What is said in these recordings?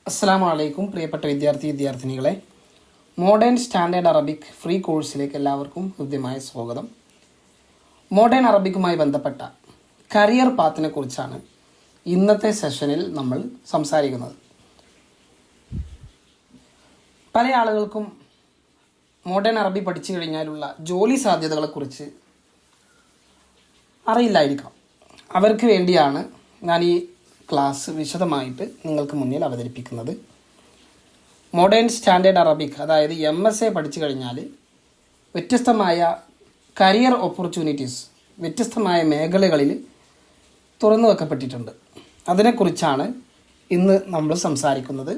അസ്സലാമു അലൈക്കും പ്രിയപ്പെട്ട വിദ്യാർത്ഥിനികളെ. മോഡേൺ സ്റ്റാൻഡേർഡ് അറബിക് ഫ്രീ കോഴ്സിലേക്ക് എല്ലാവർക്കും ഹൃദ്യമായ സ്വാഗതം. മോഡേൺ അറബിക്കുമായി ബന്ധപ്പെട്ട കരിയർ പാത്തിനെ കുറിച്ചാണ് ഇന്നത്തെ സെഷനിൽ നമ്മൾ സംസാരിക്കുന്നത്. പല ആളുകൾക്കും മോഡേൺ അറബി പഠിച്ചു കഴിഞ്ഞാലുള്ള ജോലി സാധ്യതകളെക്കുറിച്ച് അറിയില്ലായിരിക്കാം. അവർക്ക് വേണ്ടിയാണ് ഞാൻ ഈ ക്ലാസ് വിശദമായിട്ട് നിങ്ങൾക്ക് മുന്നിൽ അവതരിപ്പിക്കുന്നത്. മോഡേൺ സ്റ്റാൻഡേർഡ് അറബിക്, അതായത് MSA പഠിച്ചു കഴിഞ്ഞാൽ വ്യത്യസ്തമായ കരിയർ ഓപ്പർച്യൂണിറ്റീസ് വ്യത്യസ്തമായ മേഖലകളിൽ തുറന്നു വെക്കപ്പെട്ടിട്ടുണ്ട്. അതിനെക്കുറിച്ചാണ് ഇന്ന് നമ്മൾ സംസാരിക്കുന്നത്.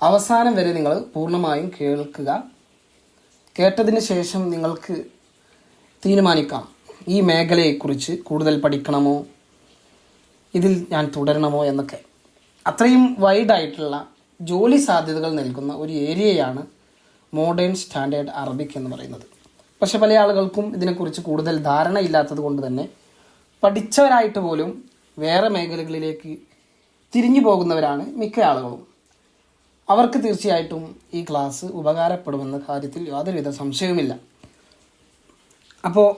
അവസാനം വരെ നിങ്ങൾ പൂർണ്ണമായും കേൾക്കുക. കേട്ടതിന് ശേഷം നിങ്ങൾക്ക് തീരുമാനിക്കാം ഈ മേഖലയെക്കുറിച്ച് കൂടുതൽ പഠിക്കണമോ, ഇതിൽ ഞാൻ തുടരണമോ എന്നൊക്കെ. അത്രയും വൈഡായിട്ടുള്ള ജോലി സാധ്യതകൾ നൽകുന്ന ഒരു ഏരിയയാണ് മോഡേൺ സ്റ്റാൻഡേർഡ് അറബിക് എന്ന് പറയുന്നത്. പക്ഷെ പല ആളുകൾക്കും ഇതിനെക്കുറിച്ച് കൂടുതൽ ധാരണ ഇല്ലാത്തത് കൊണ്ട് തന്നെ പഠിച്ചവരായിട്ട് പോലും വേറെ മേഖലകളിലേക്ക് തിരിഞ്ഞു പോകുന്നവരാണ് മിക്ക ആളുകളും. അവർക്ക് തീർച്ചയായിട്ടും ഈ ക്ലാസ് ഉപകാരപ്പെടുമെന്ന കാര്യത്തിൽ യാതൊരുവിധ സംശയവുമില്ല. അപ്പോൾ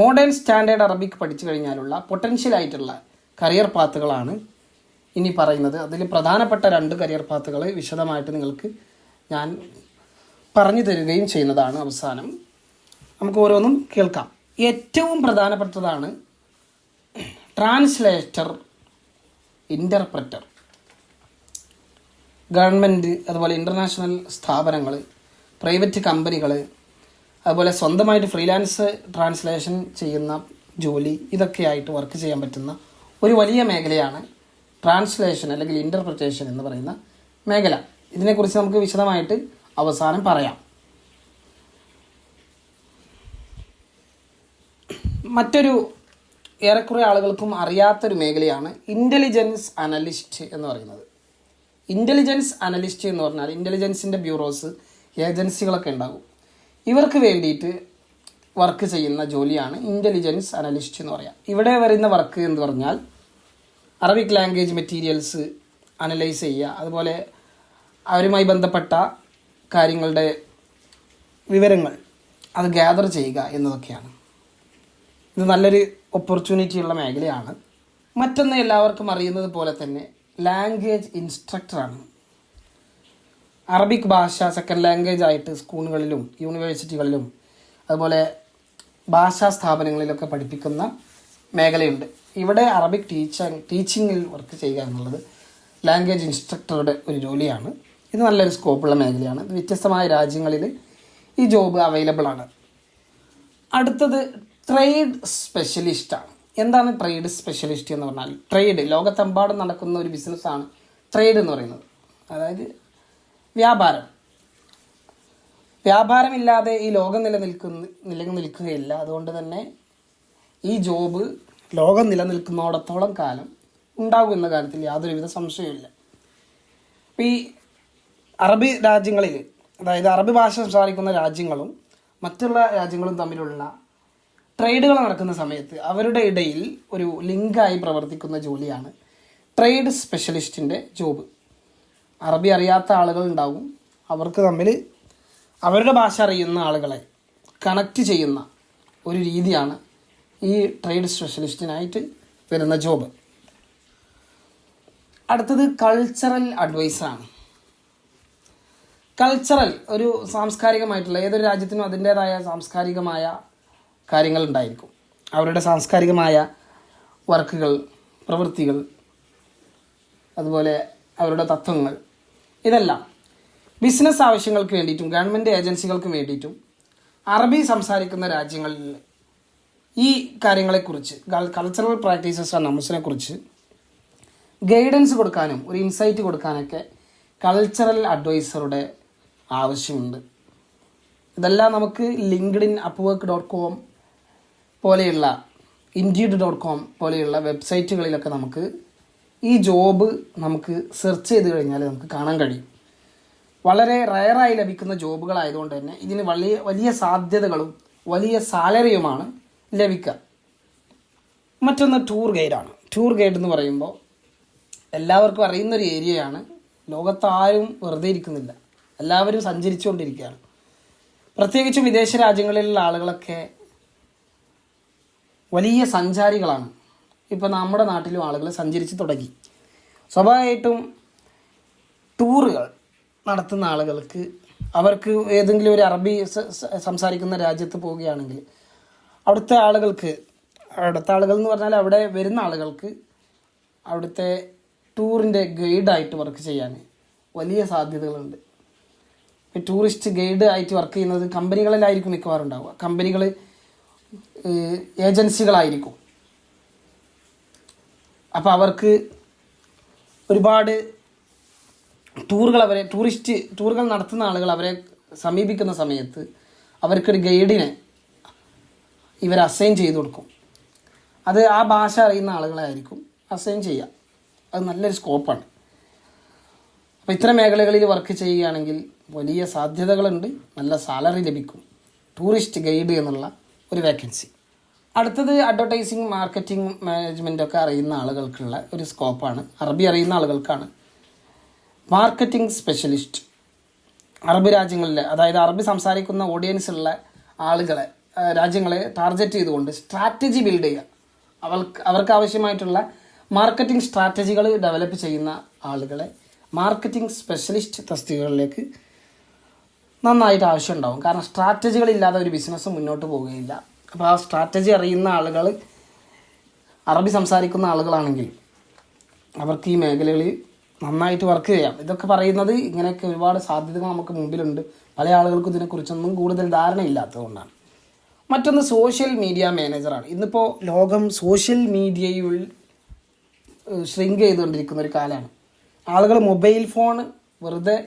മോഡേൺ സ്റ്റാൻഡേർഡ് അറബിക് പഠിച്ചു കഴിഞ്ഞാലുള്ള പൊട്ടൻഷ്യലായിട്ടുള്ള കരിയർ പാത്തുകളാണ് ഇനി പറയുന്നത്. അതിൽ പ്രധാനപ്പെട്ട 2 കരിയർ പാത്തുകൾ വിശദമായിട്ട് നിങ്ങൾക്ക് ഞാൻ പറഞ്ഞു തരികയും ചെയ്യുന്നതാണ്. അവസാനം നമുക്ക് ഓരോന്നും കേൾക്കാം. ഏറ്റവും പ്രധാനപ്പെട്ടതാണ് ട്രാൻസ്ലേറ്റർ, ഇൻ്റർപ്രറ്റർ. ഗവൺമെൻറ്, അതുപോലെ ഇൻ്റർനാഷണൽ സ്ഥാപനങ്ങൾ, പ്രൈവറ്റ് കമ്പനികൾ, അതുപോലെ സ്വന്തമായിട്ട് ഫ്രീലാൻസ് ട്രാൻസ്ലേഷൻ ചെയ്യുന്ന ജോലി, ഇതൊക്കെയായിട്ട് വർക്ക് ചെയ്യാൻ പറ്റുന്ന ഒരു വലിയ മേഖലയാണ് ട്രാൻസ്ലേഷൻ അല്ലെങ്കിൽ ഇൻ്റർപ്രിറ്റേഷൻ എന്ന് പറയുന്ന മേഖല. ഇതിനെക്കുറിച്ച് നമുക്ക് വിശദമായിട്ട് അവസാനം പറയാം. മറ്റൊരു ഏറെക്കുറെ ആളുകൾക്കും അറിയാത്തൊരു മേഖലയാണ് ഇൻ്റലിജൻസ് അനലിസ്റ്റ് എന്ന് പറയുന്നത്. ഇൻ്റലിജൻസ് അനലിസ്റ്റ് എന്ന് പറഞ്ഞാൽ ഇൻ്റലിജൻസിൻ്റെ ബ്യൂറോസ്, ഏജൻസികളൊക്കെ ഉണ്ടാകും. ഇവർക്ക് വേണ്ടിയിട്ട് വർക്ക് ചെയ്യുന്ന ജോലിയാണ് ഇൻ്റലിജൻസ് അനലിസ്റ്റ് എന്ന് പറയാം. ഇവിടെ വരുന്ന വർക്ക് എന്ന് പറഞ്ഞാൽ അറബിക് ലാംഗ്വേജ് മെറ്റീരിയൽസ് അനലൈസ് ചെയ്യുക, അതുപോലെ അവരുമായി ബന്ധപ്പെട്ട കാര്യങ്ങളുടെ വിവരങ്ങൾ അത് ഗ്യാദർ ചെയ്യുക എന്നതൊക്കെയാണ്. ഇത് നല്ലൊരു ഓപ്പർച്യൂണിറ്റിയുള്ള മേഖലയാണ്. മറ്റൊന്ന് എല്ലാവർക്കും അറിയുന്നത് പോലെ തന്നെ ലാംഗ്വേജ് ഇൻസ്ട്രക്ടറാണ്. അറബിക് ഭാഷ സെക്കൻഡ് ലാംഗ്വേജ് ആയിട്ട് സ്കൂളുകളിലും യൂണിവേഴ്സിറ്റികളിലും അതുപോലെ ഭാഷാ സ്ഥാപനങ്ങളിലൊക്കെ പഠിപ്പിക്കുന്ന മേഖലയുണ്ട്. ഇവിടെ അറബിക് ടീച്ചിങ്ങിൽ വർക്ക് ചെയ്യുക എന്നുള്ളത് ലാംഗ്വേജ് ഇൻസ്ട്രക്ടറുടെ ഒരു ജോലിയാണ്. ഇത് നല്ലൊരു സ്കോപ്പുള്ള മേഖലയാണ്. ഇത് വ്യത്യസ്തമായ രാജ്യങ്ങളിൽ ഈ ജോബ് അവൈലബിൾ ആണ്. അടുത്തത് ട്രേഡ് സ്പെഷ്യലിസ്റ്റാണ്. എന്താണ് ട്രേഡ് സ്പെഷ്യലിസ്റ്റ് എന്ന് പറഞ്ഞാൽ? ട്രേഡ്, ലോകത്തെമ്പാടും നടക്കുന്ന ഒരു ബിസിനസ്സാണ് ട്രേഡ് എന്ന് പറയുന്നത്. അതായത് വ്യാപാരമില്ലാതെ ഈ ലോകം നിലനിൽക്കുകയില്ല. അതുകൊണ്ട് തന്നെ ഈ ജോബ് ലോകം നിലനിൽക്കുന്നിടത്തോളം കാലം ഉണ്ടാകും എന്ന കാര്യത്തിൽ യാതൊരുവിധ സംശയമില്ല. അപ്പോൾ ഈ അറബി രാജ്യങ്ങളിൽ, അതായത് അറബി ഭാഷ സംസാരിക്കുന്ന രാജ്യങ്ങളും മറ്റുള്ള രാജ്യങ്ങളും തമ്മിലുള്ള ട്രേഡുകൾ നടക്കുന്ന സമയത്ത് അവരുടെ ഇടയിൽ ഒരു ലിങ്കായി പ്രവർത്തിക്കുന്ന ജോലിയാണ് ട്രേഡ് സ്പെഷ്യലിസ്റ്റിൻ്റെ ജോബ്. അറബി അറിയാത്ത ആളുകൾ ഉണ്ടാകും. അവർക്ക് തമ്മിൽ അവരുടെ ഭാഷ അറിയുന്ന ആളുകളെ കണക്റ്റ് ചെയ്യുന്ന ഒരു രീതിയാണ് ഈ ട്രേഡ് സ്പെഷ്യലിസ്റ്റിനായിട്ട് വരുന്ന ജോബ്. അടുത്തത് കൾച്ചറൽ അഡ്വൈസറാണ്. കൾച്ചറൽ ഒരു സാംസ്കാരികമായിട്ടുള്ള, ഏതൊരു രാജ്യത്തിനും അതിൻ്റേതായ സാംസ്കാരികമായ കാര്യങ്ങൾ ഉണ്ടായിരിക്കും. അവരുടെ സാംസ്കാരികമായ വർക്കുകൾ, പ്രവൃത്തികൾ, അതുപോലെ അവരുടെ തത്വങ്ങൾ, ഇതെല്ലാം ബിസിനസ് ആവശ്യങ്ങൾക്ക് വേണ്ടിയിട്ടും ഗവൺമെൻറ് ഏജൻസികൾക്ക് വേണ്ടിയിട്ടും അറബി സംസാരിക്കുന്ന രാജ്യങ്ങളിൽ ഈ കാര്യങ്ങളെക്കുറിച്ച്, കൾച്ചറൽ പ്രാക്ടീസസ് ആൻഡ് നോംസിനെ കുറിച്ച് ഗൈഡൻസ് കൊടുക്കാനും ഒരു ഇൻസൈറ്റ് കൊടുക്കാനൊക്കെ കൾച്ചറൽ അഡ്വൈസറുടെ ആവശ്യമുണ്ട്. ഇതെല്ലാം നമുക്ക് ലിങ്ക്ഡിൻ, upwork.com പോലെയുള്ള indeed.com പോലെയുള്ള വെബ്സൈറ്റുകളിലൊക്കെ നമുക്ക് ഈ ജോബ് നമുക്ക് സെർച്ച് ചെയ്ത് കഴിഞ്ഞാൽ നമുക്ക് കാണാൻ കഴിയും. വളരെ റയറായി ലഭിക്കുന്ന ജോബുകളായതുകൊണ്ട് തന്നെ ഇതിന് വലിയ സാധ്യതകളും വലിയ സാലറിയുമാണ് ലഭിക്കുക. മറ്റൊന്ന് ടൂർ ഗൈഡാണ്. ടൂർ ഗൈഡ് എന്ന് പറയുമ്പോൾ എല്ലാവർക്കും അറിയുന്നൊരു ഏരിയയാണ് ലോകത്താരും വെറുതെ ഇരിക്കുന്നില്ല, എല്ലാവരും സഞ്ചരിച്ചുകൊണ്ടിരിക്കുകയാണ്. പ്രത്യേകിച്ചും വിദേശ രാജ്യങ്ങളിലുള്ള ആളുകളൊക്കെ വലിയ സഞ്ചാരികളാണ്. ഇപ്പോൾ നമ്മുടെ നാട്ടിലും ആളുകൾ സഞ്ചരിച്ച് തുടങ്ങി. സ്വാഭാവികമായിട്ടും ടൂറുകൾ നടത്തുന്ന ആളുകൾക്ക് അവർക്ക് ഏതെങ്കിലും ഒരു അറബി സംസാരിക്കുന്ന രാജ്യത്ത് പോവുകയാണെങ്കിൽ അവിടുത്തെ ആളുകൾ എന്ന് പറഞ്ഞാൽ അവിടെ വരുന്ന ആളുകൾക്ക് അവിടുത്തെ ടൂറിൻ്റെ ഗൈഡായിട്ട് വർക്ക് ചെയ്യാൻ വലിയ സാധ്യതകളുണ്ട്. ടൂറിസ്റ്റ് ഗൈഡ് ആയിട്ട് വർക്ക് ചെയ്യുന്നത് കമ്പനികളിലായിരിക്കും മിക്കവാറും ഉണ്ടാവുക. കമ്പനികൾ ഏജൻസികളായിരിക്കും. അപ്പോൾ അവർക്ക് ഒരുപാട് ടൂറുകൾ നടത്തുന്ന ആളുകൾ അവരെ സമീപിക്കുന്ന സമയത്ത് അവർക്കൊരു ഗൈഡിനെ ഇവർ അസൈൻ ചെയ്ത് കൊടുക്കും. അത് ആ ഭാഷ അറിയുന്ന ആളുകളായിരിക്കും അസൈൻ ചെയ്യുക. അത് നല്ലൊരു സ്കോപ്പാണ്. അപ്പോൾ ഇത്തരം മേഖലകളിൽ വർക്ക് ചെയ്യുകയാണെങ്കിൽ വലിയ സാധ്യതകളുണ്ട്, നല്ല സാലറി ലഭിക്കും. ടൂറിസ്റ്റ് ഗൈഡ് എന്നുള്ള ഒരു വേക്കൻസി. അടുത്തത് അഡ്വർടൈസിങ്, മാർക്കറ്റിംഗ്, മാനേജ്മെൻ്റ് ഒക്കെ അറിയുന്ന ആളുകൾക്കുള്ള ഒരു സ്കോപ്പാണ്. അറബി അറിയുന്ന ആളുകൾക്കാണ്. Marketing specialist. അറബ് രാജ്യങ്ങളിലെ, അതായത് അറബി സംസാരിക്കുന്ന ഓഡിയൻസ് ഉള്ള രാജ്യങ്ങളെ ടാർഗറ്റ് ചെയ്തുകൊണ്ട് സ്ട്രാറ്റജി ബിൽഡ് ചെയ്യുക. അവർക്ക് ആവശ്യമായിട്ടുള്ള മാർക്കറ്റിംഗ് സ്ട്രാറ്റജികൾ ഡെവലപ്പ് ചെയ്യുന്ന ആളുകളെ മാർക്കറ്റിംഗ് സ്പെഷ്യലിസ്റ്റ് തസ്തികകളിലേക്ക് നന്നായിട്ട് ആവശ്യമുണ്ടാവും. കാരണം സ്ട്രാറ്റജികളില്ലാതെ ഒരു ബിസിനസ് മുന്നോട്ട് പോവുകയില്ല. അപ്പോൾ ആ സ്ട്രാറ്റജി അറിയുന്ന ആളുകൾ അറബി സംസാരിക്കുന്ന ആളുകളാണെങ്കിൽ അവർക്ക് ഈ മേഖലകളിൽ നന്നായിട്ട് വർക്ക് ചെയ്യാം. ഇതൊക്കെ പറയുന്നത് ഇങ്ങനെയൊക്കെ ഒരുപാട് സാധ്യതകൾ നമുക്ക് മുമ്പിലുണ്ട്. പല ആളുകൾക്കും ഇതിനെക്കുറിച്ചൊന്നും കൂടുതൽ ധാരണയില്ലാത്തതുകൊണ്ടാണ്. മറ്റൊന്ന് സോഷ്യൽ മീഡിയ മാനേജറാണ്. ഇന്നിപ്പോൾ ലോകം സോഷ്യൽ മീഡിയയിൽ ഷ്രിങ്ക് ചെയ്തുകൊണ്ടിരിക്കുന്ന ഒരു കാലമാണ്. ആളുകൾ മൊബൈൽ ഫോൺ വെറുതെ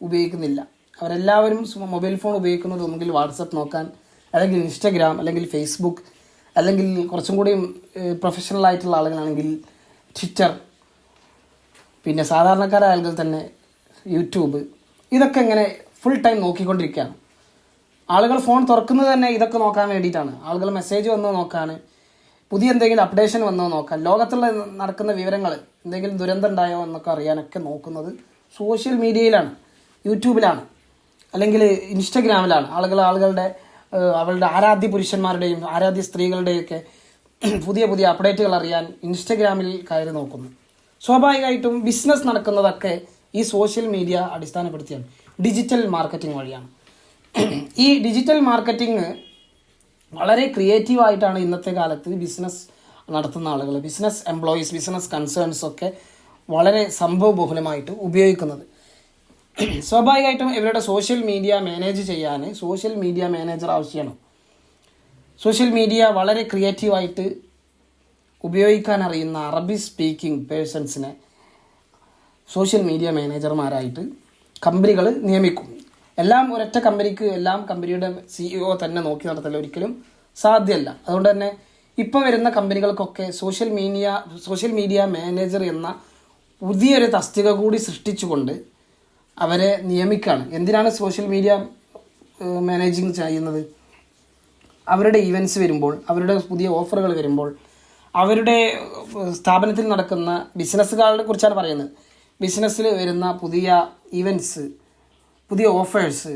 ഉപയോഗിക്കുന്നില്ല. അവരെല്ലാവരും മൊബൈൽ ഫോൺ ഉപയോഗിക്കുന്നത് ഒന്നുകിൽ വാട്സപ്പ് നോക്കാൻ, അല്ലെങ്കിൽ ഇൻസ്റ്റഗ്രാം, അല്ലെങ്കിൽ ഫേസ്ബുക്ക്, അല്ലെങ്കിൽ കുറച്ചും കൂടി പ്രൊഫഷണൽ ആയിട്ടുള്ള ആളുകളാണെങ്കിൽ ട്വിറ്റർ, പിന്നെ സാധാരണക്കാരായ ആളുകൾ തന്നെ യൂട്യൂബ്. ഇതൊക്കെ ഇങ്ങനെ ഫുൾ ടൈം നോക്കിക്കൊണ്ടിരിക്കുകയാണ്. ആളുകൾ ഫോൺ തുറക്കുന്നത് തന്നെ ഇതൊക്കെ നോക്കാൻ വേണ്ടിയിട്ടാണ്. ആളുകൾ മെസ്സേജ് വന്നോ നോക്കാൻ, പുതിയ എന്തെങ്കിലും അപ്ഡേഷൻ വന്നോ നോക്കാൻ, ലോകത്തുള്ള നടക്കുന്ന വിവരങ്ങൾ, എന്തെങ്കിലും ദുരന്തം ഉണ്ടായോ എന്നൊക്കെ അറിയാനൊക്കെ നോക്കുന്നത് സോഷ്യൽ മീഡിയയിലാണ്, യൂട്യൂബിലാണ്, അല്ലെങ്കിൽ ഇൻസ്റ്റഗ്രാമിലാണ്. അവളുടെ ആരാധ്യ പുരുഷന്മാരുടെയും ആരാധ്യ സ്ത്രീകളുടെയൊക്കെ പുതിയ അപ്ഡേറ്റുകൾ അറിയാൻ ഇൻസ്റ്റഗ്രാമിൽ കയറി നോക്കുന്നു. സ്വാഭാവികമായിട്ടും ബിസിനസ് നടക്കുന്നതൊക്കെ ഈ സോഷ്യൽ മീഡിയ അടിസ്ഥാനപ്പെടുത്തിയാണ്, ഡിജിറ്റൽ മാർക്കറ്റിംഗ് വഴിയാണ്. ഈ ഡിജിറ്റൽ മാർക്കറ്റിംഗ് വളരെ ക്രിയേറ്റീവായിട്ടാണ് ഇന്നത്തെ കാലത്ത് ബിസിനസ് നടത്തുന്ന ആളുകൾ, ബിസിനസ് എംപ്ലോയീസ്, ബിസിനസ് കൺസേൺസ് ഒക്കെ വളരെ സംഭവബഹുലമായിട്ട് ഉപയോഗിക്കുന്നത്. സ്വാഭാവികമായിട്ടും ഇവരുടെ സോഷ്യൽ മീഡിയ മാനേജ് ചെയ്യാൻ സോഷ്യൽ മീഡിയ മാനേജർ ആവശ്യമാണ്. സോഷ്യൽ മീഡിയ വളരെ ക്രിയേറ്റീവായിട്ട് ഉപയോഗിക്കാൻ അറിയുന്ന അറബി സ്പീക്കിംഗ് പേഴ്സൺസിനെ സോഷ്യൽ മീഡിയ മാനേജർമാരായിട്ട് കമ്പനികൾ നിയമിക്കും. എല്ലാം ഒരൊറ്റ കമ്പനിക്ക് എല്ലാം കമ്പനിയുടെ CEO തന്നെ നോക്കി നടത്തൽ ഒരിക്കലും സാധ്യമല്ല. അതുകൊണ്ട് തന്നെ ഇപ്പോൾ വരുന്ന കമ്പനികൾക്കൊക്കെ സോഷ്യൽ മീഡിയ മാനേജർ എന്ന പുതിയൊരു തസ്തിക കൂടി സൃഷ്ടിച്ചുകൊണ്ട് അവരെ നിയമിക്കുകയാണ്. എന്തിനാണ് സോഷ്യൽ മീഡിയ മാനേജിങ് ചെയ്യുന്നത്? അവരുടെ ഈവൻറ്റ്സ് വരുമ്പോൾ, അവരുടെ പുതിയ ഓഫറുകൾ വരുമ്പോൾ, അവരുടെ സ്ഥാപനത്തിൽ നടക്കുന്ന ബിസിനസ്സുകളെ കുറിച്ചാണ് പറയുന്നത്. ബിസിനസ്സിൽ വരുന്ന പുതിയ ഈവൻറ്റ്സ്, പുതിയ ഓഫേഴ്സ്,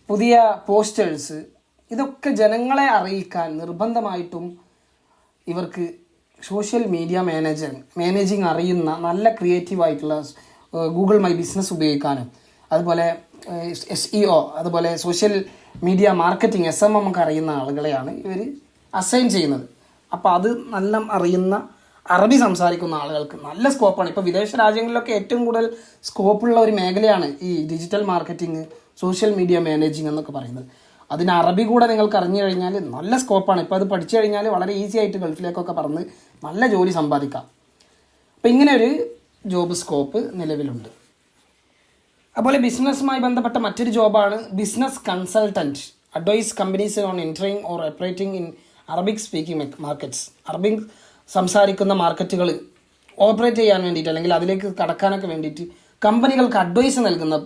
പുതിയ പോസ്റ്റേഴ്സ്, ഇതൊക്കെ ജനങ്ങളെ അറിയിക്കാൻ നിർബന്ധമായിട്ടും ഇവർക്ക് സോഷ്യൽ മീഡിയ മാനേജിങ് അറിയുന്ന നല്ല ക്രിയേറ്റീവായിട്ടുള്ള ഗൂഗിൾ മൈ ബിസിനസ് ഉപയോഗിക്കാനും, അതുപോലെ SEO, അതുപോലെ സോഷ്യൽ മീഡിയ മാർക്കറ്റിംഗ് SMM ഒക്കെ അറിയുന്ന ആളുകളെയാണ് ഇവർ അസൈൻ ചെയ്യുന്നത്. അപ്പോൾ അത് നല്ല അറിയുന്ന അറബി സംസാരിക്കുന്ന ആളുകൾക്ക് നല്ല സ്കോപ്പാണ്. ഇപ്പോൾ വിദേശ രാജ്യങ്ങളിലൊക്കെ ഏറ്റവും കൂടുതൽ സ്കോപ്പുള്ള ഒരു മേഖലയാണ് ഈ digital marketing, social media managing എന്നൊക്കെ പറയുന്നത്. അതിന് അറബി കൂടെ നിങ്ങൾക്ക് അറിഞ്ഞു കഴിഞ്ഞാൽ നല്ല സ്കോപ്പാണ്. ഇപ്പോൾ അത് പഠിച്ചു കഴിഞ്ഞാൽ വളരെ ഈസി ആയിട്ട് ഗൾഫിലേക്കൊക്കെ പറന്ന് നല്ല ജോലി സമ്പാദിക്കാം. അപ്പോൾ ഇങ്ങനെ ഒരു ജോബ് സ്കോപ്പ് നിലവിലുണ്ട്. അതുപോലെ ബിസിനസ്സുമായി ബന്ധപ്പെട്ട മറ്റൊരു ജോബാണ് business consultant. Advise companies on entering or operating in Arabic speaking markets. അറബിക് സംസാരിക്കുന്ന മാർക്കറ്റുകൾ ഓപ്പറേറ്റ് ചെയ്യാൻ വേണ്ടിയിട്ട്, അല്ലെങ്കിൽ അതിലേക്ക് കടക്കാനൊക്കെ വേണ്ടിയിട്ട് കമ്പനികൾക്ക് അഡ്വൈസ് നൽകുന്ന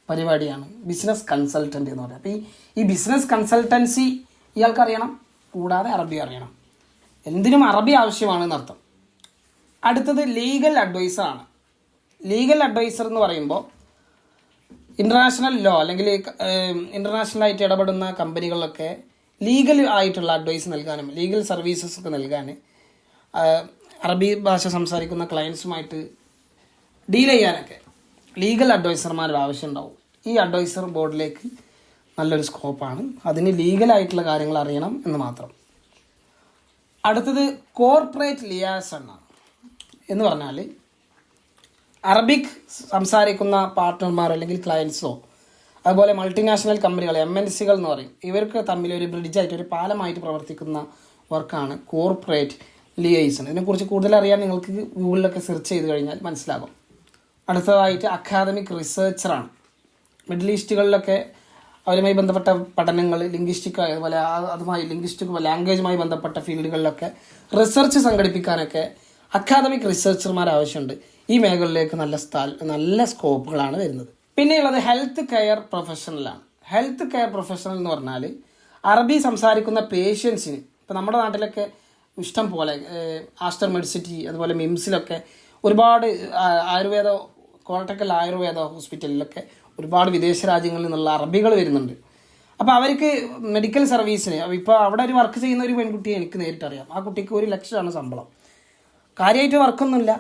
പരിപാടിയാണ് ബിസിനസ് കൺസൾട്ടൻ്റ് എന്ന് പറയുന്നത്. അപ്പോൾ ഈ ബിസിനസ് കൺസൾട്ടൻസി ഇയാൾക്കറിയണം, കൂടാതെ അറബി അറിയണം. എന്തിനും അറബി ആവശ്യമാണെന്ന് അർത്ഥം. അടുത്തത് ലീഗൽ അഡ്വൈസറാണ്. ലീഗൽ അഡ്വൈസർ എന്ന് പറയുമ്പോൾ ഇൻ്റർനാഷണൽ ലോ അല്ലെങ്കിൽ ഇൻ്റർനാഷണലായിട്ട് ഇടപെടുന്ന കമ്പനികളിലൊക്കെ ലീഗൽ ആയിട്ടുള്ള അഡ്വൈസ് നൽകാനും ലീഗൽ സർവീസസ് ഒക്കെ നൽകാൻ അറബി ഭാഷ സംസാരിക്കുന്ന ക്ലയൻസുമായിട്ട് ഡീൽ ചെയ്യാനൊക്കെ ലീഗൽ അഡ്വൈസർമാരുടെ ആവശ്യം ഉണ്ടാവും. ഈ അഡ്വൈസർ ബോർഡിലേക്ക് നല്ലൊരു സ്കോപ്പാണ്. അതിന് ലീഗലായിട്ടുള്ള കാര്യങ്ങൾ അറിയണം എന്ന് മാത്രം. അടുത്തത് കോർപ്പറേറ്റ് ലിയാസൺ ആണ്. എന്ന് പറഞ്ഞാൽ അറബിക് സംസാരിക്കുന്ന പാർട്ട്ണർമാർ അല്ലെങ്കിൽ ക്ലയൻസോ അതുപോലെ മൾട്ടിനാഷണൽ കമ്പനികൾ MNCകൾ എന്ന് പറയും, ഇവർക്ക് തമ്മിൽ ഒരു ബ്രിഡ്ജായിട്ട് ഒരു പാലമായിട്ട് പ്രവർത്തിക്കുന്ന വർക്കാണ് കോർപ്പറേറ്റ് ലിയേസൺ. ഇതിനെക്കുറിച്ച് കൂടുതൽ അറിയാൻ നിങ്ങൾക്ക് ഗൂഗിളിലൊക്കെ സെർച്ച് ചെയ്ത് കഴിഞ്ഞാൽ മനസ്സിലാകും. അടുത്തതായിട്ട് അക്കാദമിക് റിസർച്ചറാണ്. മിഡിൽ ഈസ്റ്റുകളിലൊക്കെ അവരുമായി ബന്ധപ്പെട്ട പഠനങ്ങൾ ലിംഗ്വിസ്റ്റിക് അതുപോലെ അതുമായി ലിംഗ്വിസ്റ്റിക് ലാംഗ്വേജുമായി ബന്ധപ്പെട്ട ഫീൽഡുകളിലൊക്കെ റിസർച്ച് സംഘടിപ്പിക്കാനൊക്കെ അക്കാദമിക് റിസർച്ചർമാർ ആവശ്യമുണ്ട്. ഈ മേഖലയിലേക്ക് നല്ല സ്കോപ്പുകളാണ് വരുന്നത്. പിന്നെയുള്ളത് ഹെൽത്ത് കെയർ പ്രൊഫഷണലാണ്. ഹെൽത്ത് കെയർ പ്രൊഫഷണൽ എന്ന് പറഞ്ഞാൽ അറബി സംസാരിക്കുന്ന പേഷ്യൻസിന്, ഇപ്പോൾ നമ്മുടെ നാട്ടിലൊക്കെ ഇഷ്ടം പോലെ ആസ്റ്റർ മെഡിസിറ്റി അതുപോലെ മിംസിലൊക്കെ ഒരുപാട് ആയുർവേദ കോട്ടക്കൽ ആയുർവേദ ഹോസ്പിറ്റലിലൊക്കെ ഒരുപാട് വിദേശ രാജ്യങ്ങളിൽ നിന്നുള്ള അറബികൾ വരുന്നുണ്ട്. അപ്പോൾ അവർക്ക് മെഡിക്കൽ സർവീസിന് ഇപ്പോൾ അവിടെ ഒരു വർക്ക് ചെയ്യുന്ന ഒരു പെൺകുട്ടിയെ എനിക്ക് നേരിട്ടറിയാം. ആ കുട്ടിക്ക് 1 ലക്ഷമാണ് ശമ്പളം. കാര്യമായിട്ട് വർക്കൊന്നുമില്ല,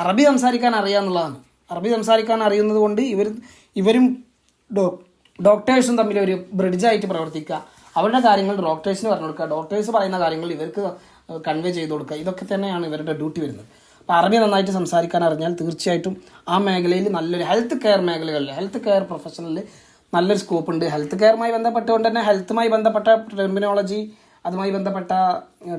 അറബി സംസാരിക്കാൻ അറിയാമെന്നുള്ളതാണ്. അറബി സംസാരിക്കാൻ അറിയുന്നത് കൊണ്ട് ഇവരും ഡോക്ടേഴ്സും തമ്മിൽ ഒരു ബ്രിഡ്ജായിട്ട് പ്രവർത്തിക്കുക. അവരുടെ കാര്യങ്ങൾ ഡോക്ടേഴ്സിന് പറഞ്ഞു കൊടുക്കുക, ഡോക്ടേഴ്സ് പറയുന്ന കാര്യങ്ങൾ ഇവർക്ക് കൺവേ ചെയ്ത് കൊടുക്കുക. ഇതൊക്കെ തന്നെയാണ് ഇവരുടെ ഡ്യൂട്ടി വരുന്നത്. അപ്പോൾ അറബി നന്നായിട്ട് സംസാരിക്കാൻ അറിഞ്ഞാൽ തീർച്ചയായിട്ടും ആ മേഖലയിൽ നല്ലൊരു ഹെൽത്ത് കെയർ മേഖലകളിൽ ഹെൽത്ത് കെയർ പ്രൊഫഷണലിൽ നല്ലൊരു സ്കോപ്പ് ഉണ്ട്. ഹെൽത്ത് കെയറുമായി ബന്ധപ്പെട്ടുകൊണ്ട് തന്നെ ഹെൽത്തുമായി ബന്ധപ്പെട്ട ടെർമിനോളജി അതുമായി ബന്ധപ്പെട്ട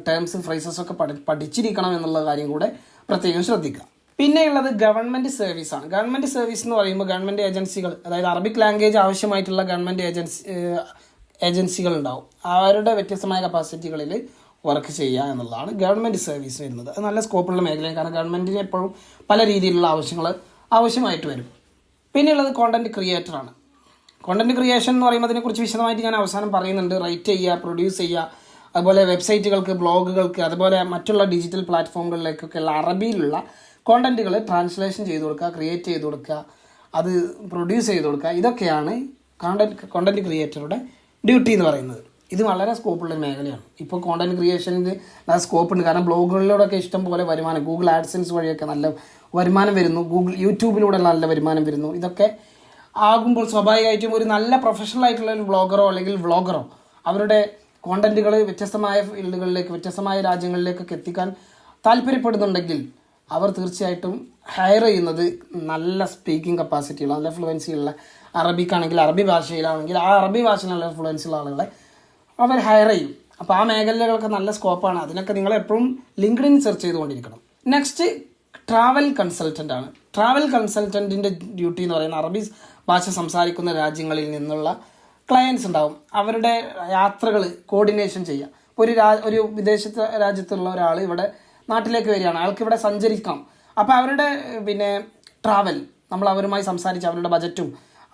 ടേംസ് ഫ്രേസസ് ഒക്കെ പഠിച്ചിരിക്കണം എന്നുള്ള കാര്യം കൂടെ പ്രത്യേകം ശ്രദ്ധിക്കുക. പിന്നെയുള്ളത് ഗവൺമെൻറ് സർവീസാണ്. ഗവൺമെൻറ് സർവീസ് എന്ന് പറയുമ്പോൾ ഗവൺമെൻറ് ഏജൻസികൾ, അതായത് അറബിക് ലാംഗ്വേജ് ആവശ്യമായിട്ടുള്ള ഗവൺമെൻറ് ഏജൻസികൾ ഉണ്ടാവും. അവരുടെ വ്യത്യസ്തമായ കപ്പാസിറ്റികളിൽ വർക്ക് ചെയ്യുക എന്നുള്ളതാണ് ഗവൺമെൻറ് സർവീസ് വരുന്നത്. അത് നല്ല സ്കോപ്പുള്ള മേഖലയാണ്. കാരണം ഗവൺമെൻറ്റിന് എപ്പോഴും പല രീതിയിലുള്ള ആവശ്യങ്ങൾ ആവശ്യമായിട്ട് വരും. പിന്നെയുള്ളത് കോണ്ടന്റ് ക്രിയേറ്ററാണ്. കോണ്ടന്റ് ക്രിയേഷൻ എന്ന് പറയുമ്പോൾ അതിനെക്കുറിച്ച് വിശദമായിട്ട് ഞാൻ അവസാനം പറയുന്നുണ്ട്. റൈറ്റ് ചെയ്യുക, പ്രൊഡ്യൂസ് ചെയ്യുക, അതുപോലെ വെബ്സൈറ്റുകൾക്ക്, ബ്ലോഗുകൾക്ക്, അതുപോലെ മറ്റുള്ള ഡിജിറ്റൽ പ്ലാറ്റ്ഫോമുകളിലേക്കൊക്കെയുള്ള അറബിയിലുള്ള കോണ്ടന്റുകൾ ട്രാൻസ്ലേഷൻ ചെയ്ത് കൊടുക്കുക, ക്രിയേറ്റ് ചെയ്ത് കൊടുക്കുക, അത് പ്രൊഡ്യൂസ് ചെയ്ത് കൊടുക്കുക. ഇതൊക്കെയാണ് കോണ്ടന്റ് ക്രിയേറ്ററുടെ ഡ്യൂട്ടി എന്ന് പറയുന്നത്. ഇത് വളരെ സ്കോപ്പുള്ള മേഖലയാണ്. ഇപ്പോൾ കോണ്ടന്റ് ക്രിയേഷനിൽ നല്ല സ്കോപ്പ് ഉണ്ട്. കാരണം ബ്ലോഗുകളിലൂടെയൊക്കെ ഇഷ്ടം പോലെ വരുമാനം, ഗൂഗിൾ ആഡ്സെൻസ് വഴിയൊക്കെ നല്ല വരുമാനം വരുന്നു, യൂട്യൂബിലൂടെ നല്ല വരുമാനം വരുന്നു. ഇതൊക്കെ ആകുമ്പോൾ സ്വാഭാവികമായിട്ടും ഒരു നല്ല പ്രൊഫഷണൽ ആയിട്ടുള്ള ഒരു ബ്ലോഗറോ അല്ലെങ്കിൽ വ്ളോഗറോ അവരുടെ കോണ്ടന്റുകൾ വ്യത്യസ്തമായ ഫീൽഡുകളിലേക്ക്, വ്യത്യസ്തമായ രാജ്യങ്ങളിലേക്കൊക്കെ എത്തിക്കാൻ താല്പര്യപ്പെടുന്നുണ്ടെങ്കിൽ അവർ തീർച്ചയായിട്ടും ഹയർ ചെയ്യുന്നത് നല്ല സ്പീക്കിംഗ് കപ്പാസിറ്റിയുള്ള, നല്ല ഫ്ലുവൻസിയുള്ള, അറബിക്കാണെങ്കിൽ അറബി ഭാഷയിലാണെങ്കിൽ ആ അറബി ഭാഷയിൽ നല്ല ഫ്ലുവൻസിയുള്ള ആളുകളെ അവർ ഹയർ ചെയ്യും. അപ്പോൾ ആ മേഖലകൾക്ക് നല്ല സ്കോപ്പാണ്. അതിനൊക്കെ നിങ്ങൾ എപ്പോഴും ലിങ്ക്ഡിൻ സെർച്ച് ചെയ്തുകൊണ്ടിരിക്കണം. നെക്സ്റ്റ് ട്രാവൽ കൺസൾട്ടൻ്റ് ആണ്. ട്രാവൽ കൺസൾട്ടൻറ്റിൻ്റെ ഡ്യൂട്ടി എന്ന് പറയുന്നത് അറബി ഭാഷ സംസാരിക്കുന്ന രാജ്യങ്ങളിൽ നിന്നുള്ള ക്ലയൻസ് ഉണ്ടാവും. അവരുടെ യാത്രകൾ കോർഡിനേഷൻ ചെയ്യുക. ഇപ്പോൾ ഒരു വിദേശ രാജ്യത്തുള്ള ഒരാൾ ഇവിടെ നാട്ടിലേക്ക് വരികയാണ്, അയാൾക്ക് ഇവിടെ സഞ്ചരിക്കാം. അപ്പോൾ അവരുടെ ട്രാവൽ നമ്മൾ അവരുമായി സംസാരിച്ച് അവരുടെ ബജറ്റും